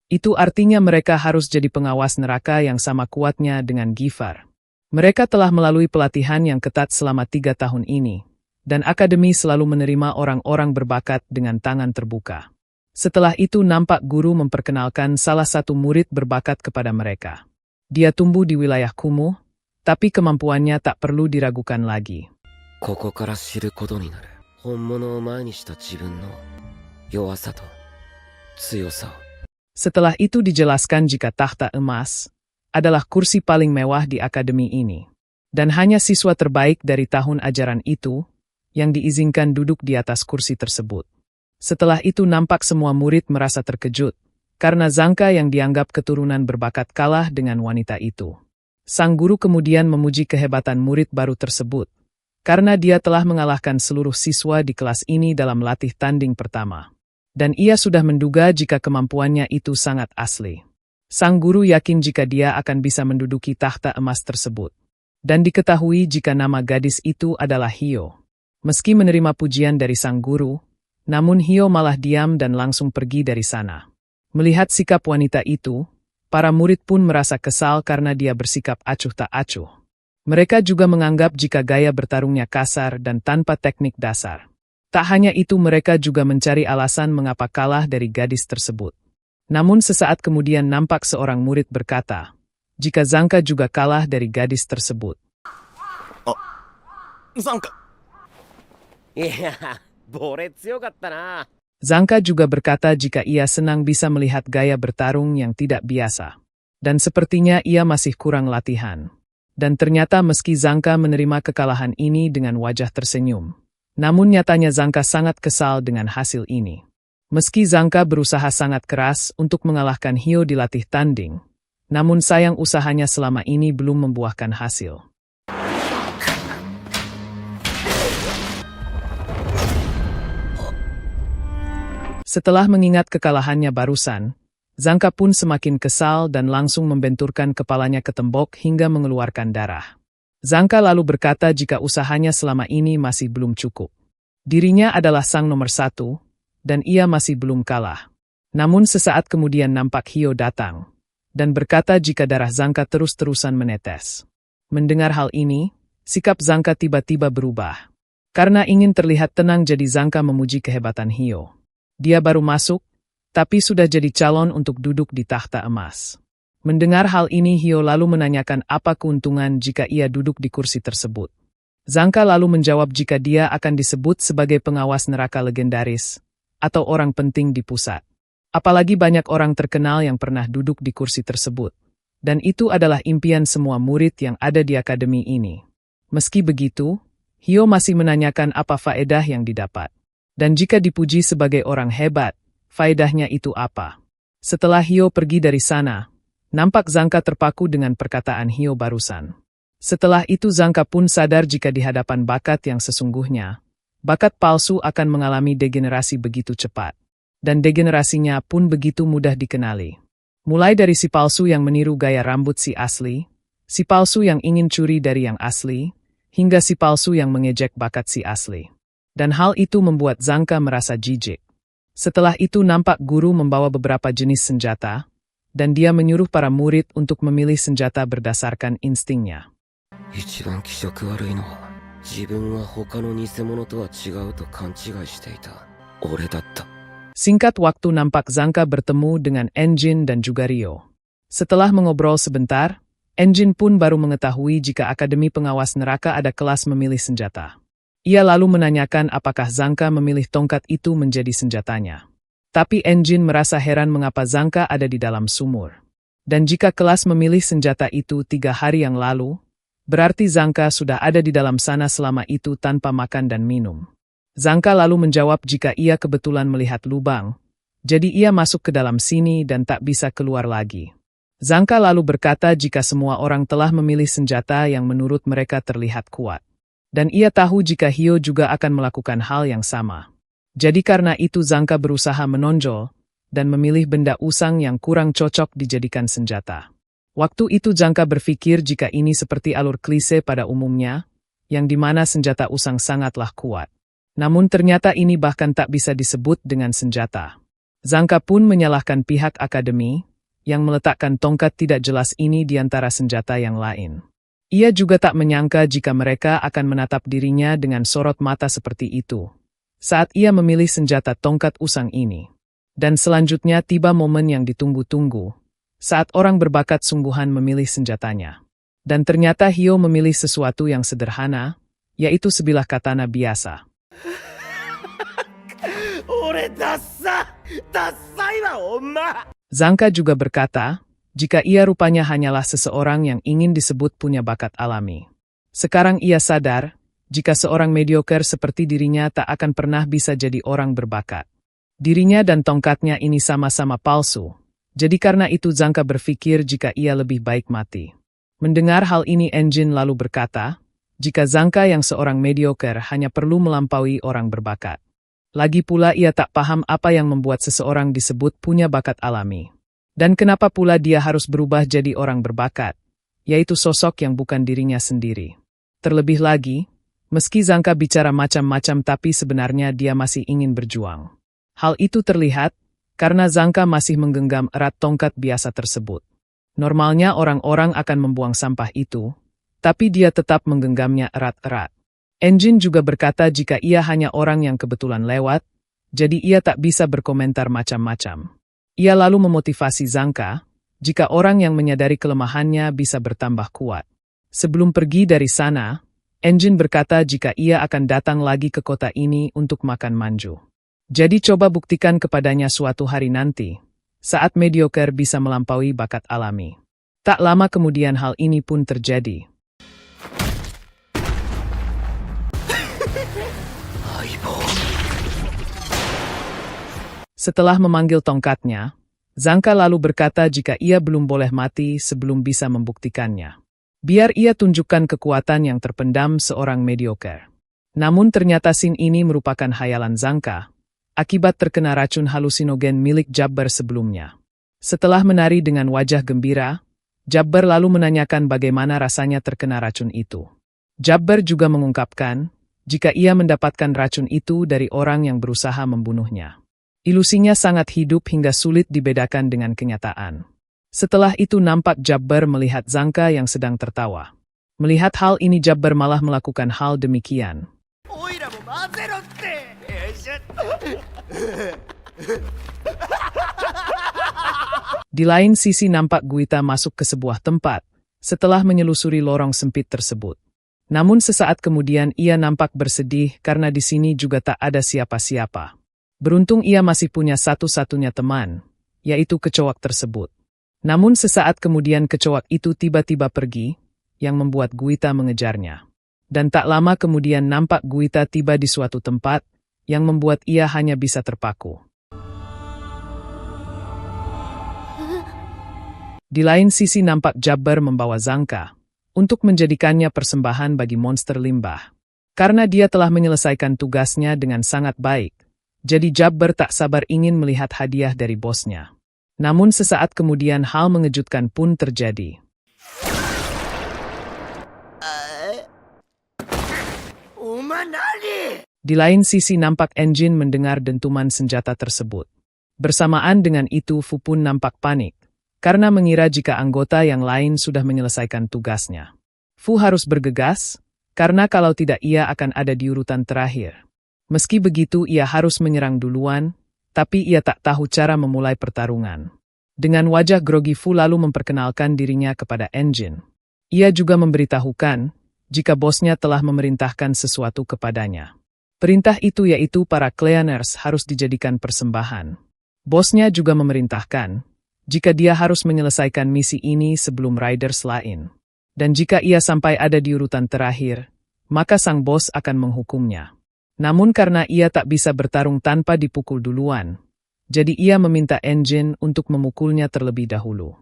Itu artinya mereka harus jadi pengawas neraka yang sama kuatnya dengan Giver. Mereka telah melalui pelatihan yang ketat selama 3 tahun ini, dan akademi selalu menerima orang-orang berbakat dengan tangan terbuka. Setelah itu nampak guru memperkenalkan salah satu murid berbakat kepada mereka. Dia tumbuh di wilayah kumuh, tapi kemampuannya tak perlu diragukan lagi. ここから知ることになる。本物を前にした自分の弱さと強さを。Setelah itu dijelaskan jika tahta emas adalah kursi paling mewah di akademi ini. Dan hanya siswa terbaik dari tahun ajaran itu yang diizinkan duduk di atas kursi tersebut. Setelah itu nampak semua murid merasa terkejut, karena Zangka yang dianggap keturunan berbakat kalah dengan wanita itu. Sang guru kemudian memuji kehebatan murid baru tersebut, karena dia telah mengalahkan seluruh siswa di kelas ini dalam latih tanding pertama. Dan ia sudah menduga jika kemampuannya itu sangat asli. Sang guru yakin jika dia akan bisa menduduki tahta emas tersebut. Dan diketahui jika nama gadis itu adalah Hyo. Meski menerima pujian dari sang guru, namun Hyo malah diam dan langsung pergi dari sana. Melihat sikap wanita itu, para murid pun merasa kesal karena dia bersikap acuh tak acuh. Mereka juga menganggap jika gaya bertarungnya kasar dan tanpa teknik dasar. Tak hanya itu mereka juga mencari alasan mengapa kalah dari gadis tersebut. Namun sesaat kemudian nampak seorang murid berkata, jika Zangka juga kalah dari gadis tersebut. Zangka! いや、Zangka juga berkata jika ia senang bisa melihat gaya bertarung yang tidak biasa. Dan sepertinya ia masih kurang latihan. Dan ternyata meski Zangka menerima kekalahan ini dengan wajah tersenyum. Namun nyatanya Zangka sangat kesal dengan hasil ini. Meski Zangka berusaha sangat keras untuk mengalahkan Hyo di latih tanding, namun sayang usahanya selama ini belum membuahkan hasil. Setelah mengingat kekalahannya barusan, Zangka pun semakin kesal dan langsung membenturkan kepalanya ke tembok hingga mengeluarkan darah. Zangka lalu berkata jika usahanya selama ini masih belum cukup. Dirinya adalah sang nomor 1, dan ia masih belum kalah. Namun sesaat kemudian nampak Hyo datang, dan berkata jika darah Zangka terus-terusan menetes. Mendengar hal ini, sikap Zangka tiba-tiba berubah. Karena ingin terlihat tenang jadi Zangka memuji kehebatan Hyo. Dia baru masuk, tapi sudah jadi calon untuk duduk di takhta emas. Mendengar hal ini Hyo lalu menanyakan apa keuntungan jika ia duduk di kursi tersebut. Zangka lalu menjawab jika dia akan disebut sebagai pengawas neraka legendaris, atau orang penting di pusat. Apalagi banyak orang terkenal yang pernah duduk di kursi tersebut. Dan itu adalah impian semua murid yang ada di akademi ini. Meski begitu, Hyo masih menanyakan apa faedah yang didapat. Dan jika dipuji sebagai orang hebat, faedahnya itu apa? Setelah Hyo pergi dari sana, nampak Zangka terpaku dengan perkataan Hyo barusan. Setelah itu Zangka pun sadar jika di hadapan bakat yang sesungguhnya, bakat palsu akan mengalami degenerasi begitu cepat. Dan degenerasinya pun begitu mudah dikenali. Mulai dari si palsu yang meniru gaya rambut si asli, si palsu yang ingin curi dari yang asli, hingga si palsu yang mengejek bakat si asli. Dan hal itu membuat Zangka merasa jijik. Setelah itu nampak guru membawa beberapa jenis senjata, dan dia menyuruh para murid untuk memilih senjata berdasarkan instingnya. Singkat waktu nampak Zangka bertemu dengan Enjin dan juga Ryo. Setelah mengobrol sebentar, Enjin pun baru mengetahui jika Akademi Pengawas Neraka ada kelas memilih senjata. Ia lalu menanyakan apakah Zangka memilih tongkat itu menjadi senjatanya. Tapi Enjin merasa heran mengapa Zangka ada di dalam sumur. Dan jika kelas memilih senjata itu 3 hari yang lalu, berarti Zangka sudah ada di dalam sana selama itu tanpa makan dan minum. Zangka lalu menjawab jika ia kebetulan melihat lubang, jadi ia masuk ke dalam sini dan tak bisa keluar lagi. Zangka lalu berkata jika semua orang telah memilih senjata yang menurut mereka terlihat kuat. Dan ia tahu jika Hyo juga akan melakukan hal yang sama. Jadi karena itu Zangka berusaha menonjol, dan memilih benda usang yang kurang cocok dijadikan senjata. Waktu itu Zangka berpikir jika ini seperti alur klise pada umumnya, yang dimana senjata usang sangatlah kuat. Namun ternyata ini bahkan tak bisa disebut dengan senjata. Zangka pun menyalahkan pihak akademi, yang meletakkan tongkat tidak jelas ini di antara senjata yang lain. Ia juga tak menyangka jika mereka akan menatap dirinya dengan sorot mata seperti itu, saat ia memilih senjata tongkat usang ini. Dan selanjutnya tiba momen yang ditunggu-tunggu, saat orang berbakat sungguhan memilih senjatanya. Dan ternyata Hyo memilih sesuatu yang sederhana, yaitu sebilah katana biasa. Zangka juga berkata, jika ia rupanya hanyalah seseorang yang ingin disebut punya bakat alami. Sekarang ia sadar, jika seorang mediocre seperti dirinya tak akan pernah bisa jadi orang berbakat. Dirinya dan tongkatnya ini sama-sama palsu. Jadi karena itu Zangka berpikir jika ia lebih baik mati. Mendengar hal ini Enjin lalu berkata, jika Zangka yang seorang mediocre hanya perlu melampaui orang berbakat. Lagi pula ia tak paham apa yang membuat seseorang disebut punya bakat alami. Dan kenapa pula dia harus berubah jadi orang berbakat, yaitu sosok yang bukan dirinya sendiri. Terlebih lagi, meski Zangka bicara macam-macam tapi sebenarnya dia masih ingin berjuang. Hal itu terlihat, karena Zangka masih menggenggam erat tongkat biasa tersebut. Normalnya orang-orang akan membuang sampah itu, tapi dia tetap menggenggamnya erat-erat. Enjin juga berkata jika ia hanya orang yang kebetulan lewat, jadi ia tak bisa berkomentar macam-macam. Ia lalu memotivasi Zangka, jika orang yang menyadari kelemahannya bisa bertambah kuat. Sebelum pergi dari sana, Engine berkata jika ia akan datang lagi ke kota ini untuk makan manju. Jadi coba buktikan kepadanya suatu hari nanti, saat mediocre bisa melampaui bakat alami. Tak lama kemudian hal ini pun terjadi. Setelah memanggil tongkatnya, Zanka lalu berkata jika ia belum boleh mati sebelum bisa membuktikannya. Biar ia tunjukkan kekuatan yang terpendam seorang mediocre. Namun ternyata scene ini merupakan hayalan Zanka, akibat terkena racun halusinogen milik Jabber sebelumnya. Setelah menari dengan wajah gembira, Jabber lalu menanyakan bagaimana rasanya terkena racun itu. Jabber juga mengungkapkan, jika ia mendapatkan racun itu dari orang yang berusaha membunuhnya. Ilusinya sangat hidup hingga sulit dibedakan dengan kenyataan. Setelah itu nampak Jabber melihat Zanka yang sedang tertawa. Melihat hal ini Jabber malah melakukan hal demikian. Di lain sisi nampak Guita masuk ke sebuah tempat, setelah menyelusuri lorong sempit tersebut. Namun sesaat kemudian ia nampak bersedih karena di sini juga tak ada siapa-siapa. Beruntung ia masih punya satu-satunya teman, yaitu kecoak tersebut. Namun sesaat kemudian kecoak itu tiba-tiba pergi, yang membuat Guita mengejarnya. Dan tak lama kemudian nampak Guita tiba di suatu tempat, yang membuat ia hanya bisa terpaku. Di lain sisi nampak Jabber membawa Zanka, untuk menjadikannya persembahan bagi monster limbah. Karena dia telah menyelesaikan tugasnya dengan sangat baik. Jadi Jabber tak sabar ingin melihat hadiah dari bosnya. Namun sesaat kemudian hal mengejutkan pun terjadi. Di lain sisi nampak Engine mendengar dentuman senjata tersebut. Bersamaan dengan itu Fu pun nampak panik, karena mengira jika anggota yang lain sudah menyelesaikan tugasnya. Fu harus bergegas, karena kalau tidak ia akan ada di urutan terakhir. Meski begitu ia harus menyerang duluan, tapi ia tak tahu cara memulai pertarungan. Dengan wajah grogi Fu lalu memperkenalkan dirinya kepada Engine. Ia juga memberitahukan, jika bosnya telah memerintahkan sesuatu kepadanya. Perintah itu yaitu para Cleaners harus dijadikan persembahan. Bosnya juga memerintahkan, jika dia harus menyelesaikan misi ini sebelum Riders lain. Dan jika ia sampai ada di urutan terakhir, maka sang bos akan menghukumnya. Namun karena ia tak bisa bertarung tanpa dipukul duluan, jadi ia meminta Engine untuk memukulnya terlebih dahulu.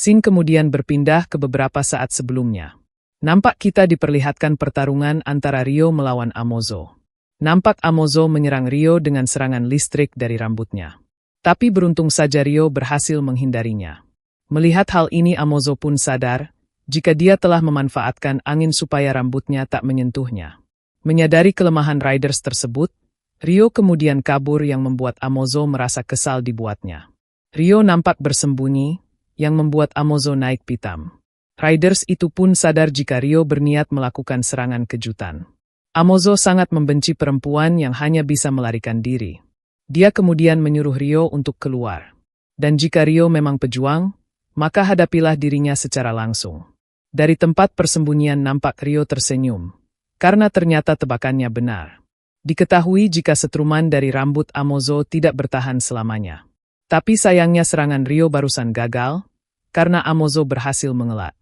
Scene kemudian berpindah ke beberapa saat sebelumnya. Nampak kita diperlihatkan pertarungan antara Ryo melawan Amozo. Nampak Amozo menyerang Ryo dengan serangan listrik dari rambutnya. Tapi beruntung saja Ryo berhasil menghindarinya. Melihat hal ini Amozo pun sadar, jika dia telah memanfaatkan angin supaya rambutnya tak menyentuhnya. Menyadari kelemahan Riders tersebut, Ryo kemudian kabur yang membuat Amozo merasa kesal dibuatnya. Ryo nampak bersembunyi, yang membuat Amozo naik pitam. Riders itu pun sadar jika Ryo berniat melakukan serangan kejutan. Amozo sangat membenci perempuan yang hanya bisa melarikan diri. Dia kemudian menyuruh Ryo untuk keluar. Dan jika Ryo memang pejuang, maka hadapilah dirinya secara langsung. Dari tempat persembunyian nampak Ryo tersenyum, karena ternyata tebakannya benar. Diketahui jika setruman dari rambut Amozo tidak bertahan selamanya. Tapi sayangnya serangan Ryo barusan gagal, karena Amozo berhasil mengelak.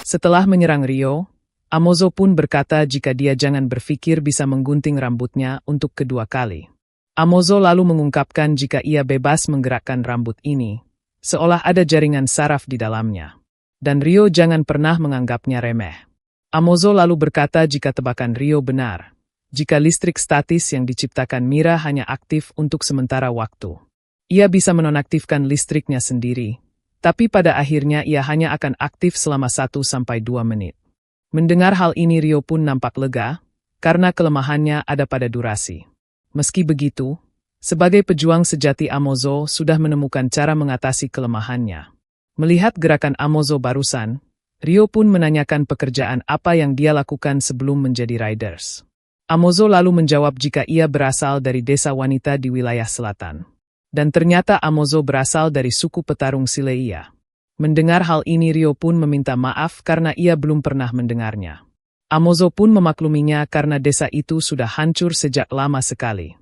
Setelah menyerang Ryo, Amozo pun berkata jika dia jangan berpikir bisa menggunting rambutnya untuk kedua kali. Amozo lalu mengungkapkan jika ia bebas menggerakkan rambut ini, seolah ada jaringan saraf di dalamnya. Dan Ryo jangan pernah menganggapnya remeh. Amozo lalu berkata jika tebakan Ryo benar, jika listrik statis yang diciptakan Mira hanya aktif untuk sementara waktu. Ia bisa menonaktifkan listriknya sendiri, tapi pada akhirnya ia hanya akan aktif selama 1-2 menit. Mendengar hal ini Ryo pun nampak lega, karena kelemahannya ada pada durasi. Meski begitu, sebagai pejuang sejati Amozo sudah menemukan cara mengatasi kelemahannya. Melihat gerakan Amozo barusan, Ryo pun menanyakan pekerjaan apa yang dia lakukan sebelum menjadi Riders. Amozo lalu menjawab jika ia berasal dari desa wanita di wilayah selatan. Dan ternyata Amozo berasal dari suku petarung Sileia. Mendengar hal ini Ryo pun meminta maaf karena ia belum pernah mendengarnya. Amozo pun memakluminya karena desa itu sudah hancur sejak lama sekali.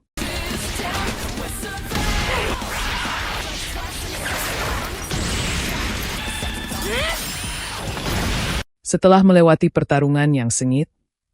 Setelah melewati pertarungan yang sengit,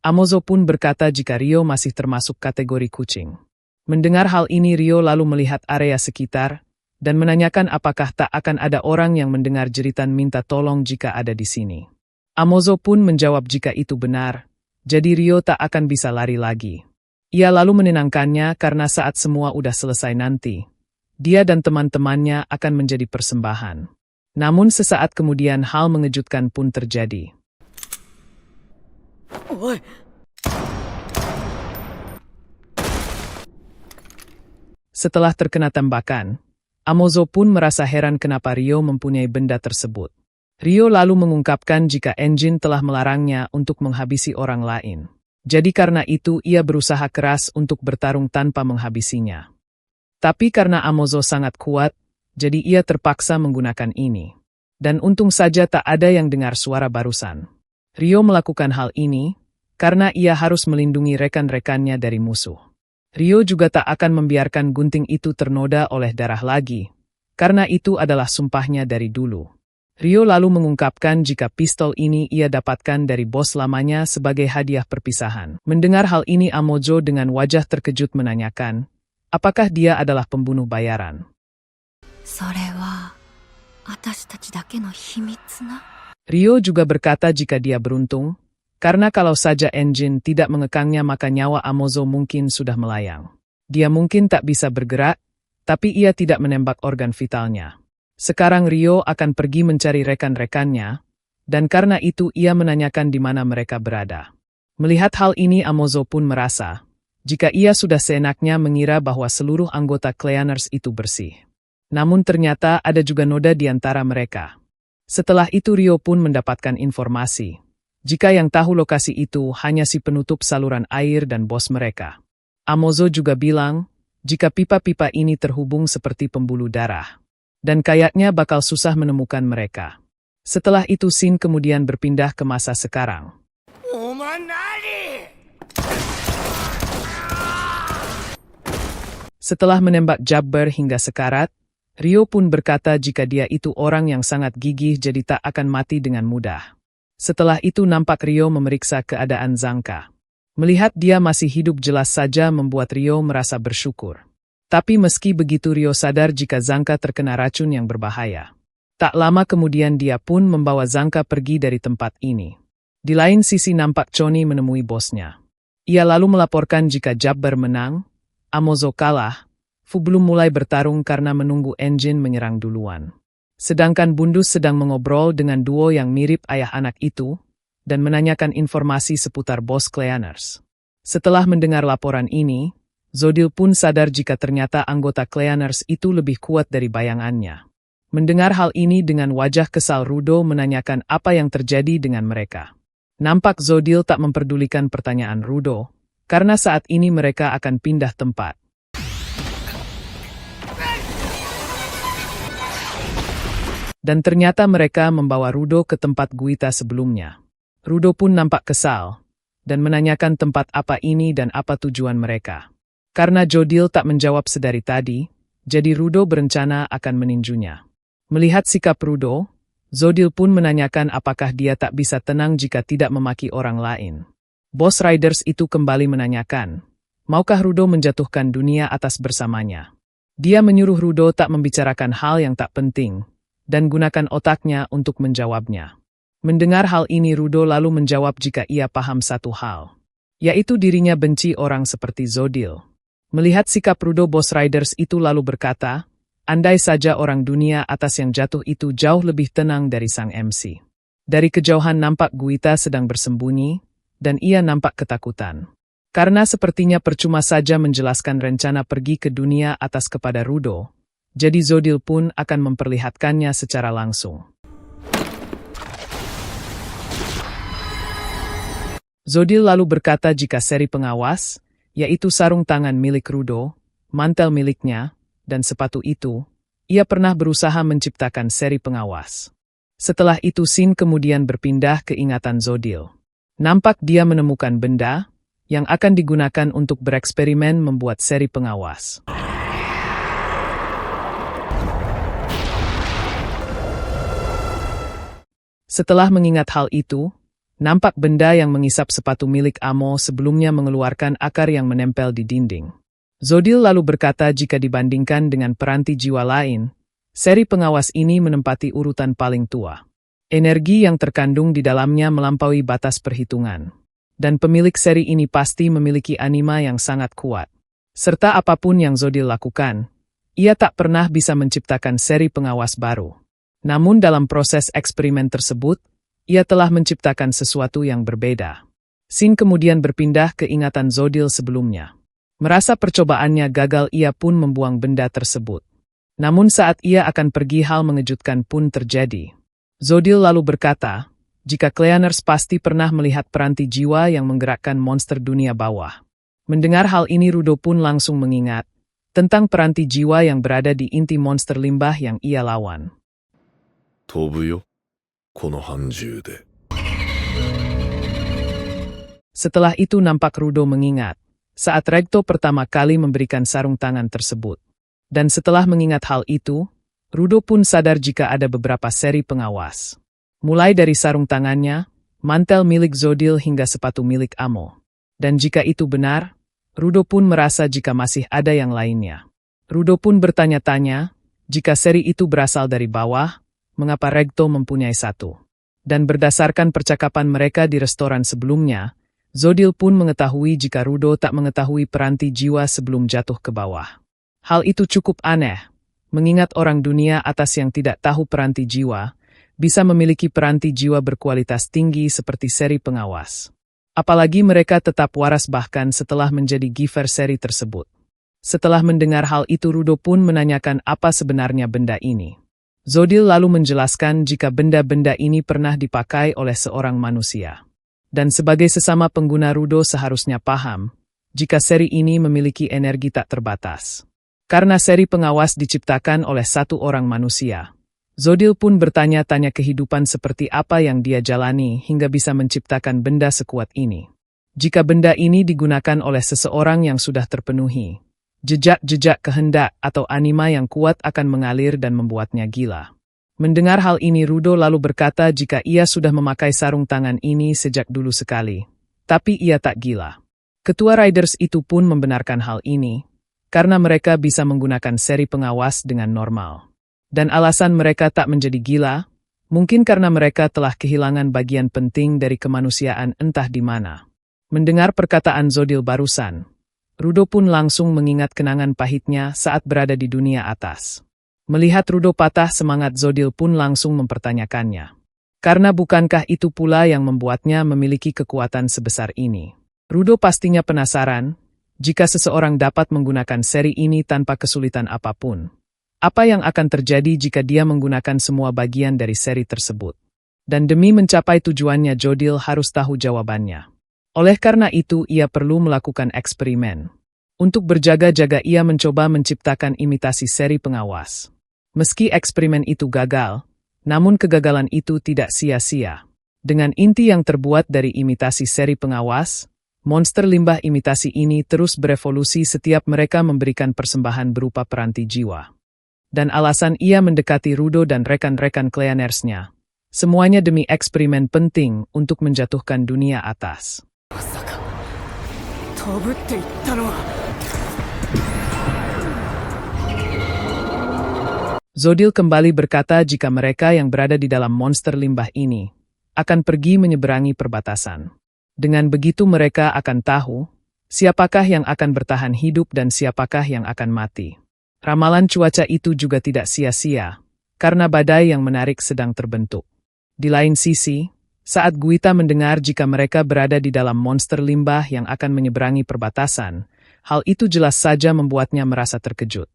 Amozo pun berkata jika Ryo masih termasuk kategori kucing. Mendengar hal ini Ryo lalu melihat area sekitar, dan menanyakan apakah tak akan ada orang yang mendengar jeritan minta tolong jika ada di sini. Amozo pun menjawab jika itu benar, jadi Ryo tak akan bisa lari lagi. Ia lalu menenangkannya karena saat semua udah selesai nanti, dia dan teman-temannya akan menjadi persembahan. Namun sesaat kemudian hal mengejutkan pun terjadi. Setelah terkena tembakan, Amozo pun merasa heran kenapa Ryo mempunyai benda tersebut. Ryo lalu mengungkapkan jika Enjin telah melarangnya untuk menghabisi orang lain. Jadi karena itu ia berusaha keras untuk bertarung tanpa menghabisinya. Tapi karena Amozo sangat kuat, jadi ia terpaksa menggunakan ini. Dan untung saja tak ada yang dengar suara barusan. Ryo melakukan hal ini karena ia harus melindungi rekan-rekannya dari musuh. Ryo juga tak akan membiarkan gunting itu ternoda oleh darah lagi, karena itu adalah sumpahnya dari dulu. Ryo lalu mengungkapkan jika pistol ini ia dapatkan dari bos lamanya sebagai hadiah perpisahan. Mendengar hal ini Amozo dengan wajah terkejut menanyakan, apakah dia adalah pembunuh bayaran? Ryo juga berkata jika dia beruntung, karena kalau saja Enjin tidak mengekangnya maka nyawa Amozo mungkin sudah melayang. Dia mungkin tak bisa bergerak, tapi ia tidak menembak organ vitalnya. Sekarang Ryo akan pergi mencari rekan-rekannya, dan karena itu ia menanyakan di mana mereka berada. Melihat hal ini Amozo pun merasa, jika ia sudah seenaknya mengira bahwa seluruh anggota Cleaners itu bersih. Namun ternyata ada juga noda di antara mereka. Setelah itu Ryo pun mendapatkan informasi. Jika yang tahu lokasi itu hanya si penutup saluran air dan bos mereka. Amozo juga bilang, jika pipa-pipa ini terhubung seperti pembuluh darah. Dan kayaknya bakal susah menemukan mereka. Setelah itu Shin kemudian berpindah ke masa sekarang. Setelah menembak Jabber hingga sekarat, Ryo pun berkata jika dia itu orang yang sangat gigih jadi tak akan mati dengan mudah. Setelah itu nampak Ryo memeriksa keadaan Zanka. Melihat dia masih hidup jelas saja membuat Ryo merasa bersyukur. Tapi meski begitu Ryo sadar jika Zanka terkena racun yang berbahaya. Tak lama kemudian dia pun membawa Zanka pergi dari tempat ini. Di lain sisi nampak Choni menemui bosnya. Ia lalu melaporkan jika Jabber menang, Amozo kalah, Fu belum mulai bertarung karena menunggu Enjin menyerang duluan. Sedangkan Bundus sedang mengobrol dengan duo yang mirip ayah anak itu, dan menanyakan informasi seputar bos Cleaners. Setelah mendengar laporan ini, Zodil pun sadar jika ternyata anggota Cleaners itu lebih kuat dari bayangannya. Mendengar hal ini dengan wajah kesal Rudo menanyakan apa yang terjadi dengan mereka. Nampak Zodil tak memperdulikan pertanyaan Rudo, karena saat ini mereka akan pindah tempat. Dan ternyata mereka membawa Rudo ke tempat Guita sebelumnya. Rudo pun nampak kesal, dan menanyakan tempat apa ini dan apa tujuan mereka. Karena Jodil tak menjawab sedari tadi, jadi Rudo berencana akan meninjunya. Melihat sikap Rudo, Zodil pun menanyakan apakah dia tak bisa tenang jika tidak memaki orang lain. Bos Riders itu kembali menanyakan, maukah Rudo menjatuhkan dunia atas bersamanya? Dia menyuruh Rudo tak membicarakan hal yang tak penting, dan gunakan otaknya untuk menjawabnya. Mendengar hal ini Rudo lalu menjawab jika ia paham satu hal, yaitu dirinya benci orang seperti Zodil. Melihat sikap Rudo Bos Riders itu lalu berkata, andai saja orang dunia atas yang jatuh itu jauh lebih tenang dari sang MC. Dari kejauhan nampak Guita sedang bersembunyi, dan ia nampak ketakutan. Karena sepertinya percuma saja menjelaskan rencana pergi ke dunia atas kepada Rudo, jadi Zodil pun akan memperlihatkannya secara langsung. Zodil lalu berkata jika seri pengawas, yaitu sarung tangan milik Rudo, mantel miliknya, dan sepatu itu, ia pernah berusaha menciptakan seri pengawas. Setelah itu Sin kemudian berpindah ke ingatan Zodil. Nampak dia menemukan benda yang akan digunakan untuk bereksperimen membuat seri pengawas. Setelah mengingat hal itu, nampak benda yang mengisap sepatu milik Amo sebelumnya mengeluarkan akar yang menempel di dinding. Zodil lalu berkata jika dibandingkan dengan peranti jiwa lain, seri pengawas ini menempati urutan paling tua. Energi yang terkandung di dalamnya melampaui batas perhitungan. Dan pemilik seri ini pasti memiliki anima yang sangat kuat. Serta apapun yang Zodil lakukan, ia tak pernah bisa menciptakan seri pengawas baru. Namun dalam proses eksperimen tersebut, ia telah menciptakan sesuatu yang berbeda. Sin kemudian berpindah ke ingatan Zodil sebelumnya. Merasa percobaannya gagal, ia pun membuang benda tersebut. Namun saat ia akan pergi hal mengejutkan pun terjadi. Zodil lalu berkata, jika Cleaners pasti pernah melihat peranti jiwa yang menggerakkan monster dunia bawah. Mendengar hal ini Rudo pun langsung mengingat tentang peranti jiwa yang berada di inti monster limbah yang ia lawan. Setelah itu nampak Rudo mengingat saat Regto pertama kali memberikan sarung tangan tersebut. Dan setelah mengingat hal itu, Rudo pun sadar jika ada beberapa seri pengawas. Mulai dari sarung tangannya, mantel milik Zodil hingga sepatu milik Amo. Dan jika itu benar, Rudo pun merasa jika masih ada yang lainnya. Rudo pun bertanya-tanya, jika seri itu berasal dari bawah, mengapa Regto mempunyai satu. Dan berdasarkan percakapan mereka di restoran sebelumnya, Zodil pun mengetahui jika Rudo tak mengetahui peranti jiwa sebelum jatuh ke bawah. Hal itu cukup aneh, mengingat orang dunia atas yang tidak tahu peranti jiwa, bisa memiliki peranti jiwa berkualitas tinggi seperti seri pengawas. Apalagi mereka tetap waras bahkan setelah menjadi giver seri tersebut. Setelah mendengar hal itu Rudo pun menanyakan apa sebenarnya benda ini. Zodil lalu menjelaskan jika benda-benda ini pernah dipakai oleh seorang manusia. Dan sebagai sesama pengguna Rudo seharusnya paham, jika seri ini memiliki energi tak terbatas. Karena seri pengawas diciptakan oleh satu orang manusia. Zodil pun bertanya-tanya kehidupan seperti apa yang dia jalani hingga bisa menciptakan benda sekuat ini. Jika benda ini digunakan oleh seseorang yang sudah terpenuhi, jejak-jejak kehendak atau anima yang kuat akan mengalir dan membuatnya gila. Mendengar hal ini Rudo lalu berkata jika ia sudah memakai sarung tangan ini sejak dulu sekali. Tapi ia tak gila. Ketua Riders itu pun membenarkan hal ini, karena mereka bisa menggunakan seri pengawas dengan normal. Dan alasan mereka tak menjadi gila, mungkin karena mereka telah kehilangan bagian penting dari kemanusiaan entah di mana. Mendengar perkataan Zodil barusan, Rudo pun langsung mengingat kenangan pahitnya saat berada di dunia atas. Melihat Rudo patah semangat Zodil pun langsung mempertanyakannya. Karena bukankah itu pula yang membuatnya memiliki kekuatan sebesar ini? Rudo pastinya penasaran, jika seseorang dapat menggunakan seri ini tanpa kesulitan apapun. Apa yang akan terjadi jika dia menggunakan semua bagian dari seri tersebut? Dan demi mencapai tujuannya Zodil harus tahu jawabannya. Oleh karena itu ia perlu melakukan eksperimen. Untuk berjaga-jaga ia mencoba menciptakan imitasi seri pengawas. Meski eksperimen itu gagal, namun kegagalan itu tidak sia-sia. Dengan inti yang terbuat dari imitasi seri pengawas, monster limbah imitasi ini terus berevolusi setiap mereka memberikan persembahan berupa peranti jiwa. Dan alasan ia mendekati Rudo dan rekan-rekan Cleaners-nya, semuanya demi eksperimen penting untuk menjatuhkan dunia atas. Zodil kembali berkata jika mereka yang berada di dalam monster limbah ini akan pergi menyeberangi perbatasan. Dengan begitu mereka akan tahu siapakah yang akan bertahan hidup dan siapakah yang akan mati. Ramalan cuaca itu juga tidak sia-sia, karena badai yang menarik sedang terbentuk. Di lain sisi, saat Guita mendengar jika mereka berada di dalam monster limbah yang akan menyeberangi perbatasan, hal itu jelas saja membuatnya merasa terkejut.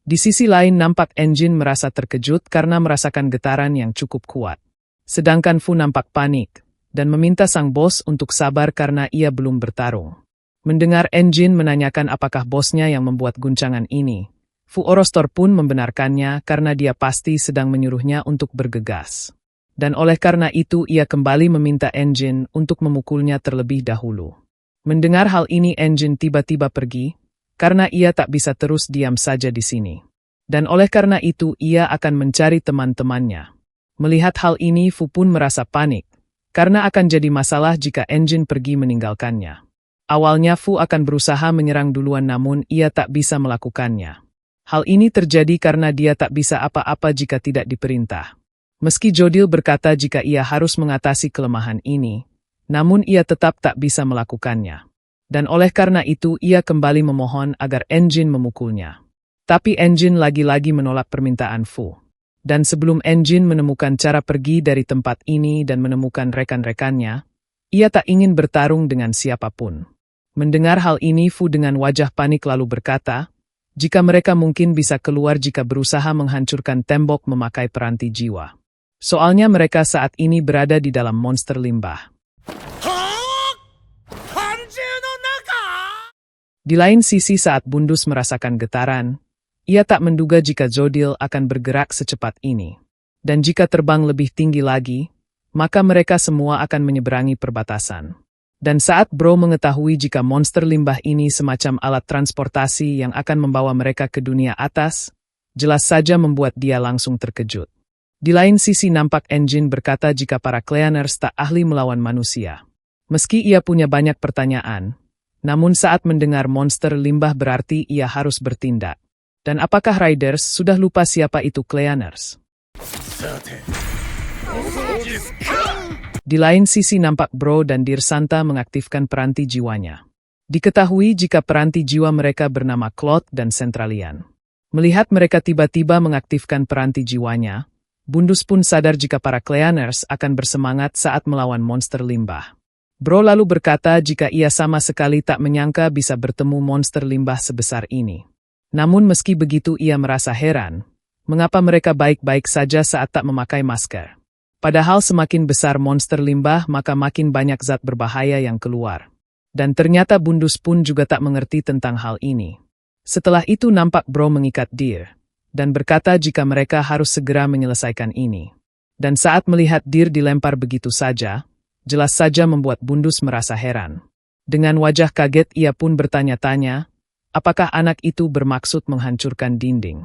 Di sisi lain nampak Engine merasa terkejut karena merasakan getaran yang cukup kuat. Sedangkan Fu nampak panik dan meminta sang bos untuk sabar karena ia belum bertarung. Mendengar Engine menanyakan apakah bosnya yang membuat guncangan ini, Fu Orostor pun membenarkannya karena dia pasti sedang menyuruhnya untuk bergegas. Dan oleh karena itu ia kembali meminta Engine untuk memukulnya terlebih dahulu. Mendengar hal ini Engine tiba-tiba pergi, karena ia tak bisa terus diam saja di sini. Dan oleh karena itu ia akan mencari teman-temannya. Melihat hal ini Fu pun merasa panik, karena akan jadi masalah jika Engine pergi meninggalkannya. Awalnya Fu akan berusaha menyerang duluan namun ia tak bisa melakukannya. Hal ini terjadi karena dia tak bisa apa-apa jika tidak diperintah. Meski Jodil berkata jika ia harus mengatasi kelemahan ini, namun ia tetap tak bisa melakukannya. Dan oleh karena itu ia kembali memohon agar Engine memukulnya. Tapi Engine lagi-lagi menolak permintaan Fu. Dan sebelum Engine menemukan cara pergi dari tempat ini dan menemukan rekan-rekannya, ia tak ingin bertarung dengan siapapun. Mendengar hal ini Fu dengan wajah panik lalu berkata, jika mereka mungkin bisa keluar jika berusaha menghancurkan tembok memakai peranti jiwa. Soalnya mereka saat ini berada di dalam monster limbah. Di lain sisi saat Bundus merasakan getaran, ia tak menduga jika Jodil akan bergerak secepat ini. Dan jika terbang lebih tinggi lagi, maka mereka semua akan menyeberangi perbatasan. Dan saat Bro mengetahui jika monster limbah ini semacam alat transportasi yang akan membawa mereka ke dunia atas, jelas saja membuat dia langsung terkejut. Di lain sisi nampak Engine berkata jika para Cleaners tak ahli melawan manusia. Meski ia punya banyak pertanyaan, namun saat mendengar monster limbah berarti ia harus bertindak. Dan apakah Riders sudah lupa siapa itu Cleaners? Di lain sisi nampak Bro dan Dir Santa mengaktifkan peranti jiwanya. Diketahui jika peranti jiwa mereka bernama Claude dan Centralian. Melihat mereka tiba-tiba mengaktifkan peranti jiwanya, Bundus pun sadar jika para Cleaners akan bersemangat saat melawan monster limbah. Bro lalu berkata jika ia sama sekali tak menyangka bisa bertemu monster limbah sebesar ini. Namun meski begitu ia merasa heran, mengapa mereka baik-baik saja saat tak memakai masker. Padahal semakin besar monster limbah maka makin banyak zat berbahaya yang keluar. Dan ternyata Bundus pun juga tak mengerti tentang hal ini. Setelah itu nampak Bro mengikat Dir dan berkata jika mereka harus segera menyelesaikan ini. Dan saat melihat Dir dilempar begitu saja, jelas saja membuat Bundus merasa heran. Dengan wajah kaget ia pun bertanya-tanya, apakah anak itu bermaksud menghancurkan dinding.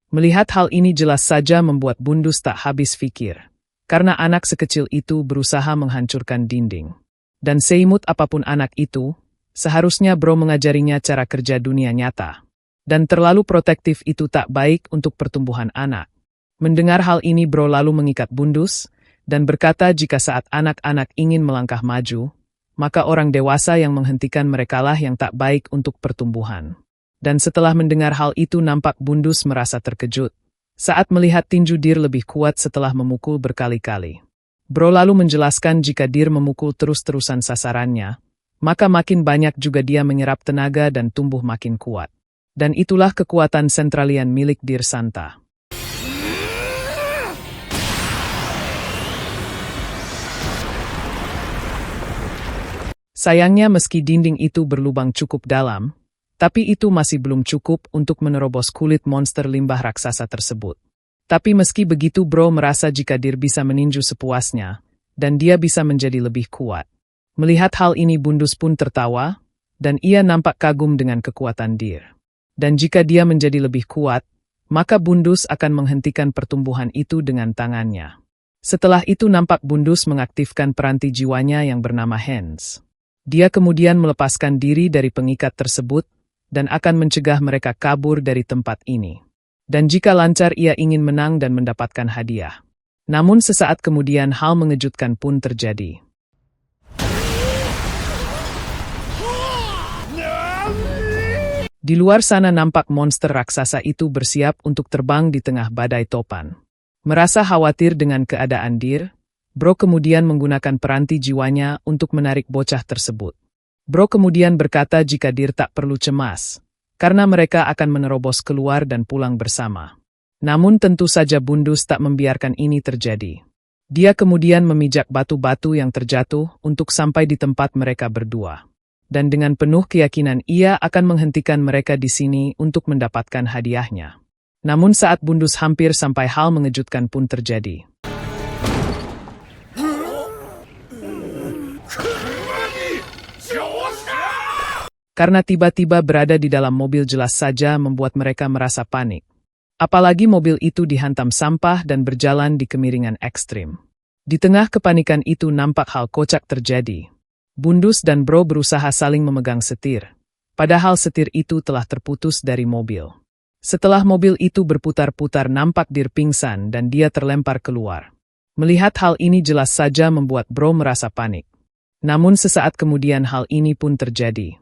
Melihat hal ini jelas saja membuat Bundus tak habis pikir, karena anak sekecil itu berusaha menghancurkan dinding. Dan seimut apapun anak itu, seharusnya Bro mengajarinya cara kerja dunia nyata. Dan terlalu protektif itu tak baik untuk pertumbuhan anak. Mendengar hal ini Bro lalu mengikat Bundus, dan berkata jika saat anak-anak ingin melangkah maju, maka orang dewasa yang menghentikan merekalah yang tak baik untuk pertumbuhan. Dan setelah mendengar hal itu nampak Bundus merasa terkejut, saat melihat tinju Dir lebih kuat setelah memukul berkali-kali. Bro lalu menjelaskan jika Dir memukul terus-terusan sasarannya, maka makin banyak juga dia menyerap tenaga dan tumbuh makin kuat. Dan itulah kekuatan Centralian milik Dir Santa. Sayangnya meski dinding itu berlubang cukup dalam, tapi itu masih belum cukup untuk menerobos kulit monster limbah raksasa tersebut. Tapi meski begitu Bro merasa jika Dir bisa meninju sepuasnya, dan dia bisa menjadi lebih kuat. Melihat hal ini Bundus pun tertawa, dan ia nampak kagum dengan kekuatan Dir. Dan jika dia menjadi lebih kuat, maka Bundus akan menghentikan pertumbuhan itu dengan tangannya. Setelah itu nampak Bundus mengaktifkan peranti jiwanya yang bernama Hands. Dia kemudian melepaskan diri dari pengikat tersebut, dan akan mencegah mereka kabur dari tempat ini. Dan jika lancar ia ingin menang dan mendapatkan hadiah. Namun sesaat kemudian hal mengejutkan pun terjadi. Di luar sana nampak monster raksasa itu bersiap untuk terbang di tengah badai topan. Merasa khawatir dengan keadaan Dir, Bro kemudian menggunakan peranti jiwanya untuk menarik bocah tersebut. Bro kemudian berkata jika Dir tak perlu cemas, karena mereka akan menerobos keluar dan pulang bersama. Namun tentu saja Bundus tak membiarkan ini terjadi. Dia kemudian memijak batu-batu yang terjatuh untuk sampai di tempat mereka berdua. Dan dengan penuh keyakinan ia akan menghentikan mereka di sini untuk mendapatkan hadiahnya. Namun saat Bundus hampir sampai hal mengejutkan pun terjadi. Karena tiba-tiba berada di dalam mobil jelas saja membuat mereka merasa panik. Apalagi mobil itu dihantam sampah dan berjalan di kemiringan ekstrim. Di tengah kepanikan itu nampak hal kocak terjadi. Bundus dan Bro berusaha saling memegang setir. Padahal setir itu telah terputus dari mobil. Setelah mobil itu berputar-putar nampak Dir pingsan dan dia terlempar keluar. Melihat hal ini jelas saja membuat Bro merasa panik. Namun sesaat kemudian hal ini pun terjadi.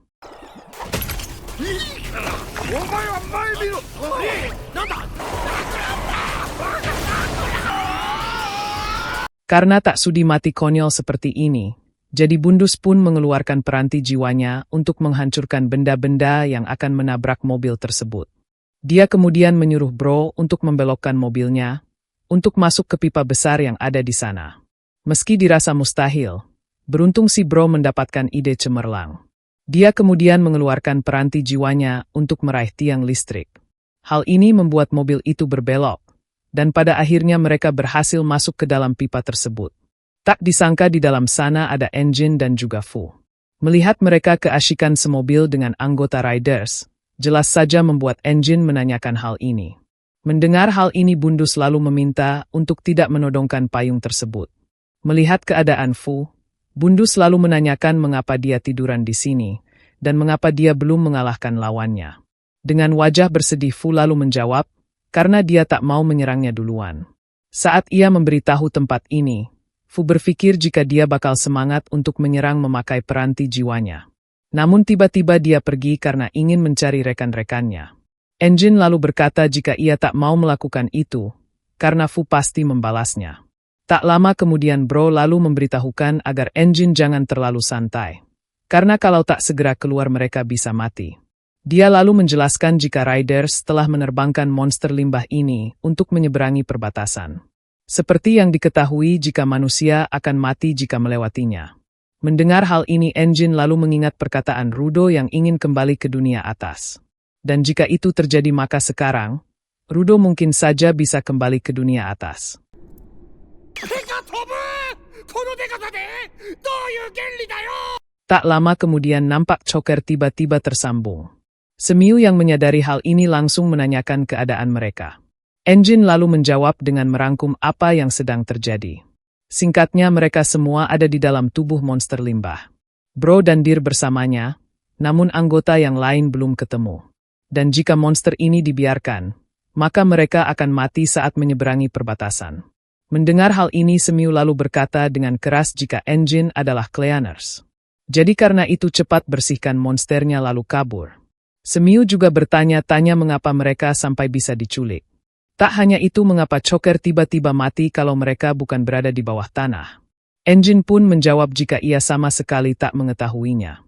Karena tak sudi mati konyol seperti ini, jadi Bundus pun mengeluarkan peranti jiwanya untuk menghancurkan benda-benda yang akan menabrak mobil tersebut. Dia kemudian menyuruh Bro untuk membelokkan mobilnya, untuk masuk ke pipa besar yang ada di sana. Meski dirasa mustahil, beruntung si Bro mendapatkan ide cemerlang. Dia kemudian mengeluarkan peranti jiwanya untuk meraih tiang listrik. Hal ini membuat mobil itu berbelok, dan pada akhirnya mereka berhasil masuk ke dalam pipa tersebut. Tak disangka di dalam sana ada Engine dan juga Fu. Melihat mereka keasyikan semobil dengan anggota Riders, jelas saja membuat Engine menanyakan hal ini. Mendengar hal ini Bundus lalu meminta untuk tidak menodongkan payung tersebut. Melihat keadaan Fu, Bundus lalu menanyakan mengapa dia tiduran di sini, dan mengapa dia belum mengalahkan lawannya. Dengan wajah bersedih Fu lalu menjawab, karena dia tak mau menyerangnya duluan. Saat ia memberitahu tempat ini, Fu berpikir jika dia bakal semangat untuk menyerang memakai peranti jiwanya. Namun tiba-tiba dia pergi karena ingin mencari rekan-rekannya. Engine lalu berkata jika ia tak mau melakukan itu, karena Fu pasti membalasnya. Tak lama kemudian Bro lalu memberitahukan agar Engine jangan terlalu santai. Karena kalau tak segera keluar mereka bisa mati. Dia lalu menjelaskan jika Riders telah menerbangkan monster limbah ini untuk menyeberangi perbatasan. Seperti yang diketahui jika manusia akan mati jika melewatinya. Mendengar hal ini Engine lalu mengingat perkataan Rudo yang ingin kembali ke dunia atas. Dan jika itu terjadi maka sekarang, Rudo mungkin saja bisa kembali ke dunia atas. Tak lama kemudian nampak Choker tiba-tiba tersambung. Semiu yang menyadari hal ini langsung menanyakan keadaan mereka. Engine lalu menjawab dengan merangkum apa yang sedang terjadi. Singkatnya mereka semua ada di dalam tubuh monster limbah. Bro dan Dir bersamanya, namun anggota yang lain belum ketemu. Dan jika monster ini dibiarkan, maka mereka akan mati saat menyeberangi perbatasan. Mendengar hal ini Semiu lalu berkata dengan keras jika Engine adalah Cleaners. Jadi karena itu cepat bersihkan monsternya lalu kabur. Semiu juga bertanya-tanya mengapa mereka sampai bisa diculik. Tak hanya itu mengapa Choker tiba-tiba mati kalau mereka bukan berada di bawah tanah. Engine pun menjawab jika ia sama sekali tak mengetahuinya.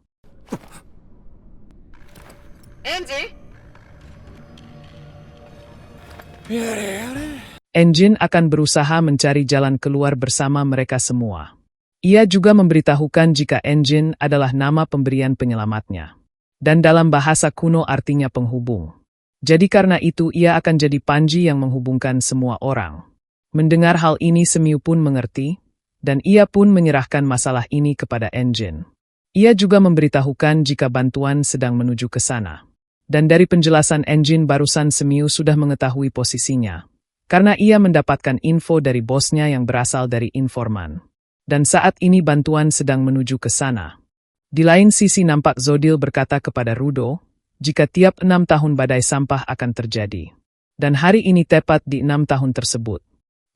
Engine akan berusaha mencari jalan keluar bersama mereka semua. Ia juga memberitahukan jika Engine adalah nama pemberian penyelamatnya. Dan dalam bahasa kuno artinya penghubung. Jadi karena itu ia akan jadi panji yang menghubungkan semua orang. Mendengar hal ini Semiu pun mengerti, dan ia pun menyerahkan masalah ini kepada Engine. Ia juga memberitahukan jika bantuan sedang menuju ke sana. Dan dari penjelasan Engine barusan Semiu sudah mengetahui posisinya. Karena ia mendapatkan info dari bosnya yang berasal dari informan. Dan saat ini bantuan sedang menuju ke sana. Di lain sisi nampak Zodil berkata kepada Rudo, jika tiap 6 tahun badai sampah akan terjadi. Dan hari ini tepat di 6 tahun tersebut.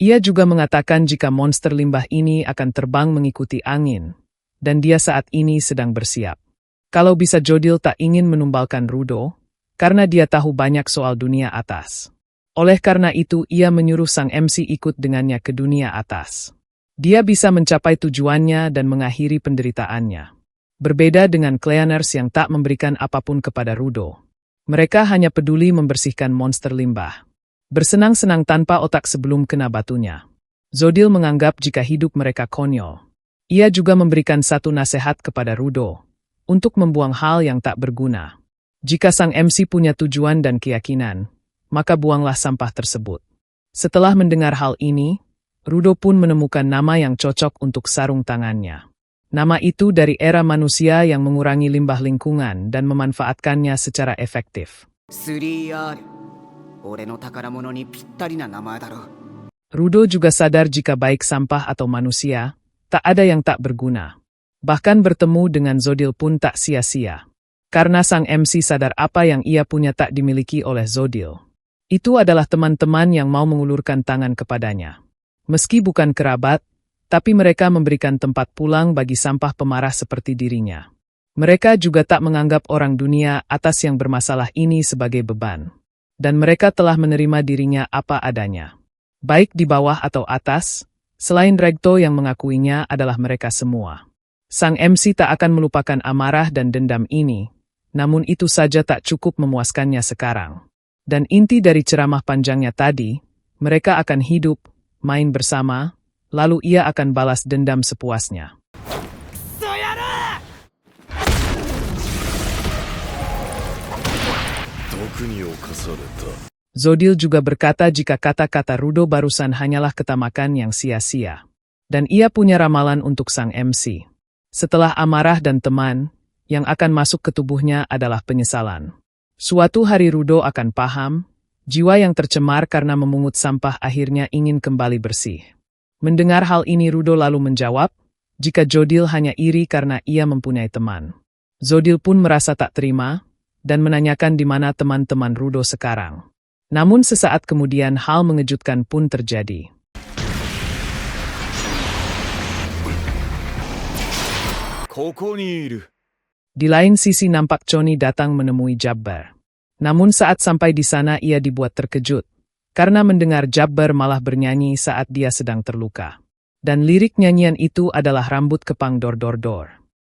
Ia juga mengatakan jika monster limbah ini akan terbang mengikuti angin. Dan dia saat ini sedang bersiap. Kalau bisa Zodil tak ingin menumbalkan Rudo, karena dia tahu banyak soal dunia atas. Oleh karena itu ia menyuruh sang MC ikut dengannya ke dunia atas. Dia bisa mencapai tujuannya dan mengakhiri penderitaannya. Berbeda dengan Cleaners yang tak memberikan apapun kepada Rudo. Mereka hanya peduli membersihkan monster limbah. Bersenang-senang tanpa otak sebelum kena batunya. Zodil menganggap jika hidup mereka konyol. Ia juga memberikan satu nasihat kepada Rudo untuk membuang hal yang tak berguna. Jika sang MC punya tujuan dan keyakinan, maka buanglah sampah tersebut. Setelah mendengar hal ini, Rudo pun menemukan nama yang cocok untuk sarung tangannya. Nama itu dari era manusia yang mengurangi limbah lingkungan dan memanfaatkannya secara efektif. 3R 俺の宝物にぴったりな名前だろ。 Rudo juga sadar jika baik sampah atau manusia, tak ada yang tak berguna. Bahkan bertemu dengan Zodil pun tak sia-sia. Karena sang MC sadar apa yang ia punya tak dimiliki oleh Zodil. Itu adalah teman-teman yang mau mengulurkan tangan kepadanya. Meski bukan kerabat, tapi mereka memberikan tempat pulang bagi sampah pemarah seperti dirinya. Mereka juga tak menganggap orang dunia atas yang bermasalah ini sebagai beban. Dan mereka telah menerima dirinya apa adanya. Baik di bawah atau atas, selain Regto yang mengakuinya adalah mereka semua. Sang MC tak akan melupakan amarah dan dendam ini, namun itu saja tak cukup memuaskannya sekarang. Dan inti dari ceramah panjangnya tadi, mereka akan hidup, main bersama, lalu ia akan balas dendam sepuasnya. Zodil juga berkata jika kata-kata Rudo barusan hanyalah ketamakan yang sia-sia. Dan ia punya ramalan untuk sang MC. Setelah amarah dan teman, yang akan masuk ke tubuhnya adalah penyesalan. Suatu hari Rudo akan paham, jiwa yang tercemar karena memungut sampah akhirnya ingin kembali bersih. Mendengar hal ini Rudo lalu menjawab, jika Zodil hanya iri karena ia mempunyai teman. Zodil pun merasa tak terima, dan menanyakan di mana teman-teman Rudo sekarang. Namun sesaat kemudian hal mengejutkan pun terjadi. Di lain sisi nampak Choni datang menemui Jabbar. Namun saat sampai di sana ia dibuat terkejut, karena mendengar Jabbar malah bernyanyi saat dia sedang terluka. Dan lirik nyanyian itu adalah rambut kepang dor-dor-dor.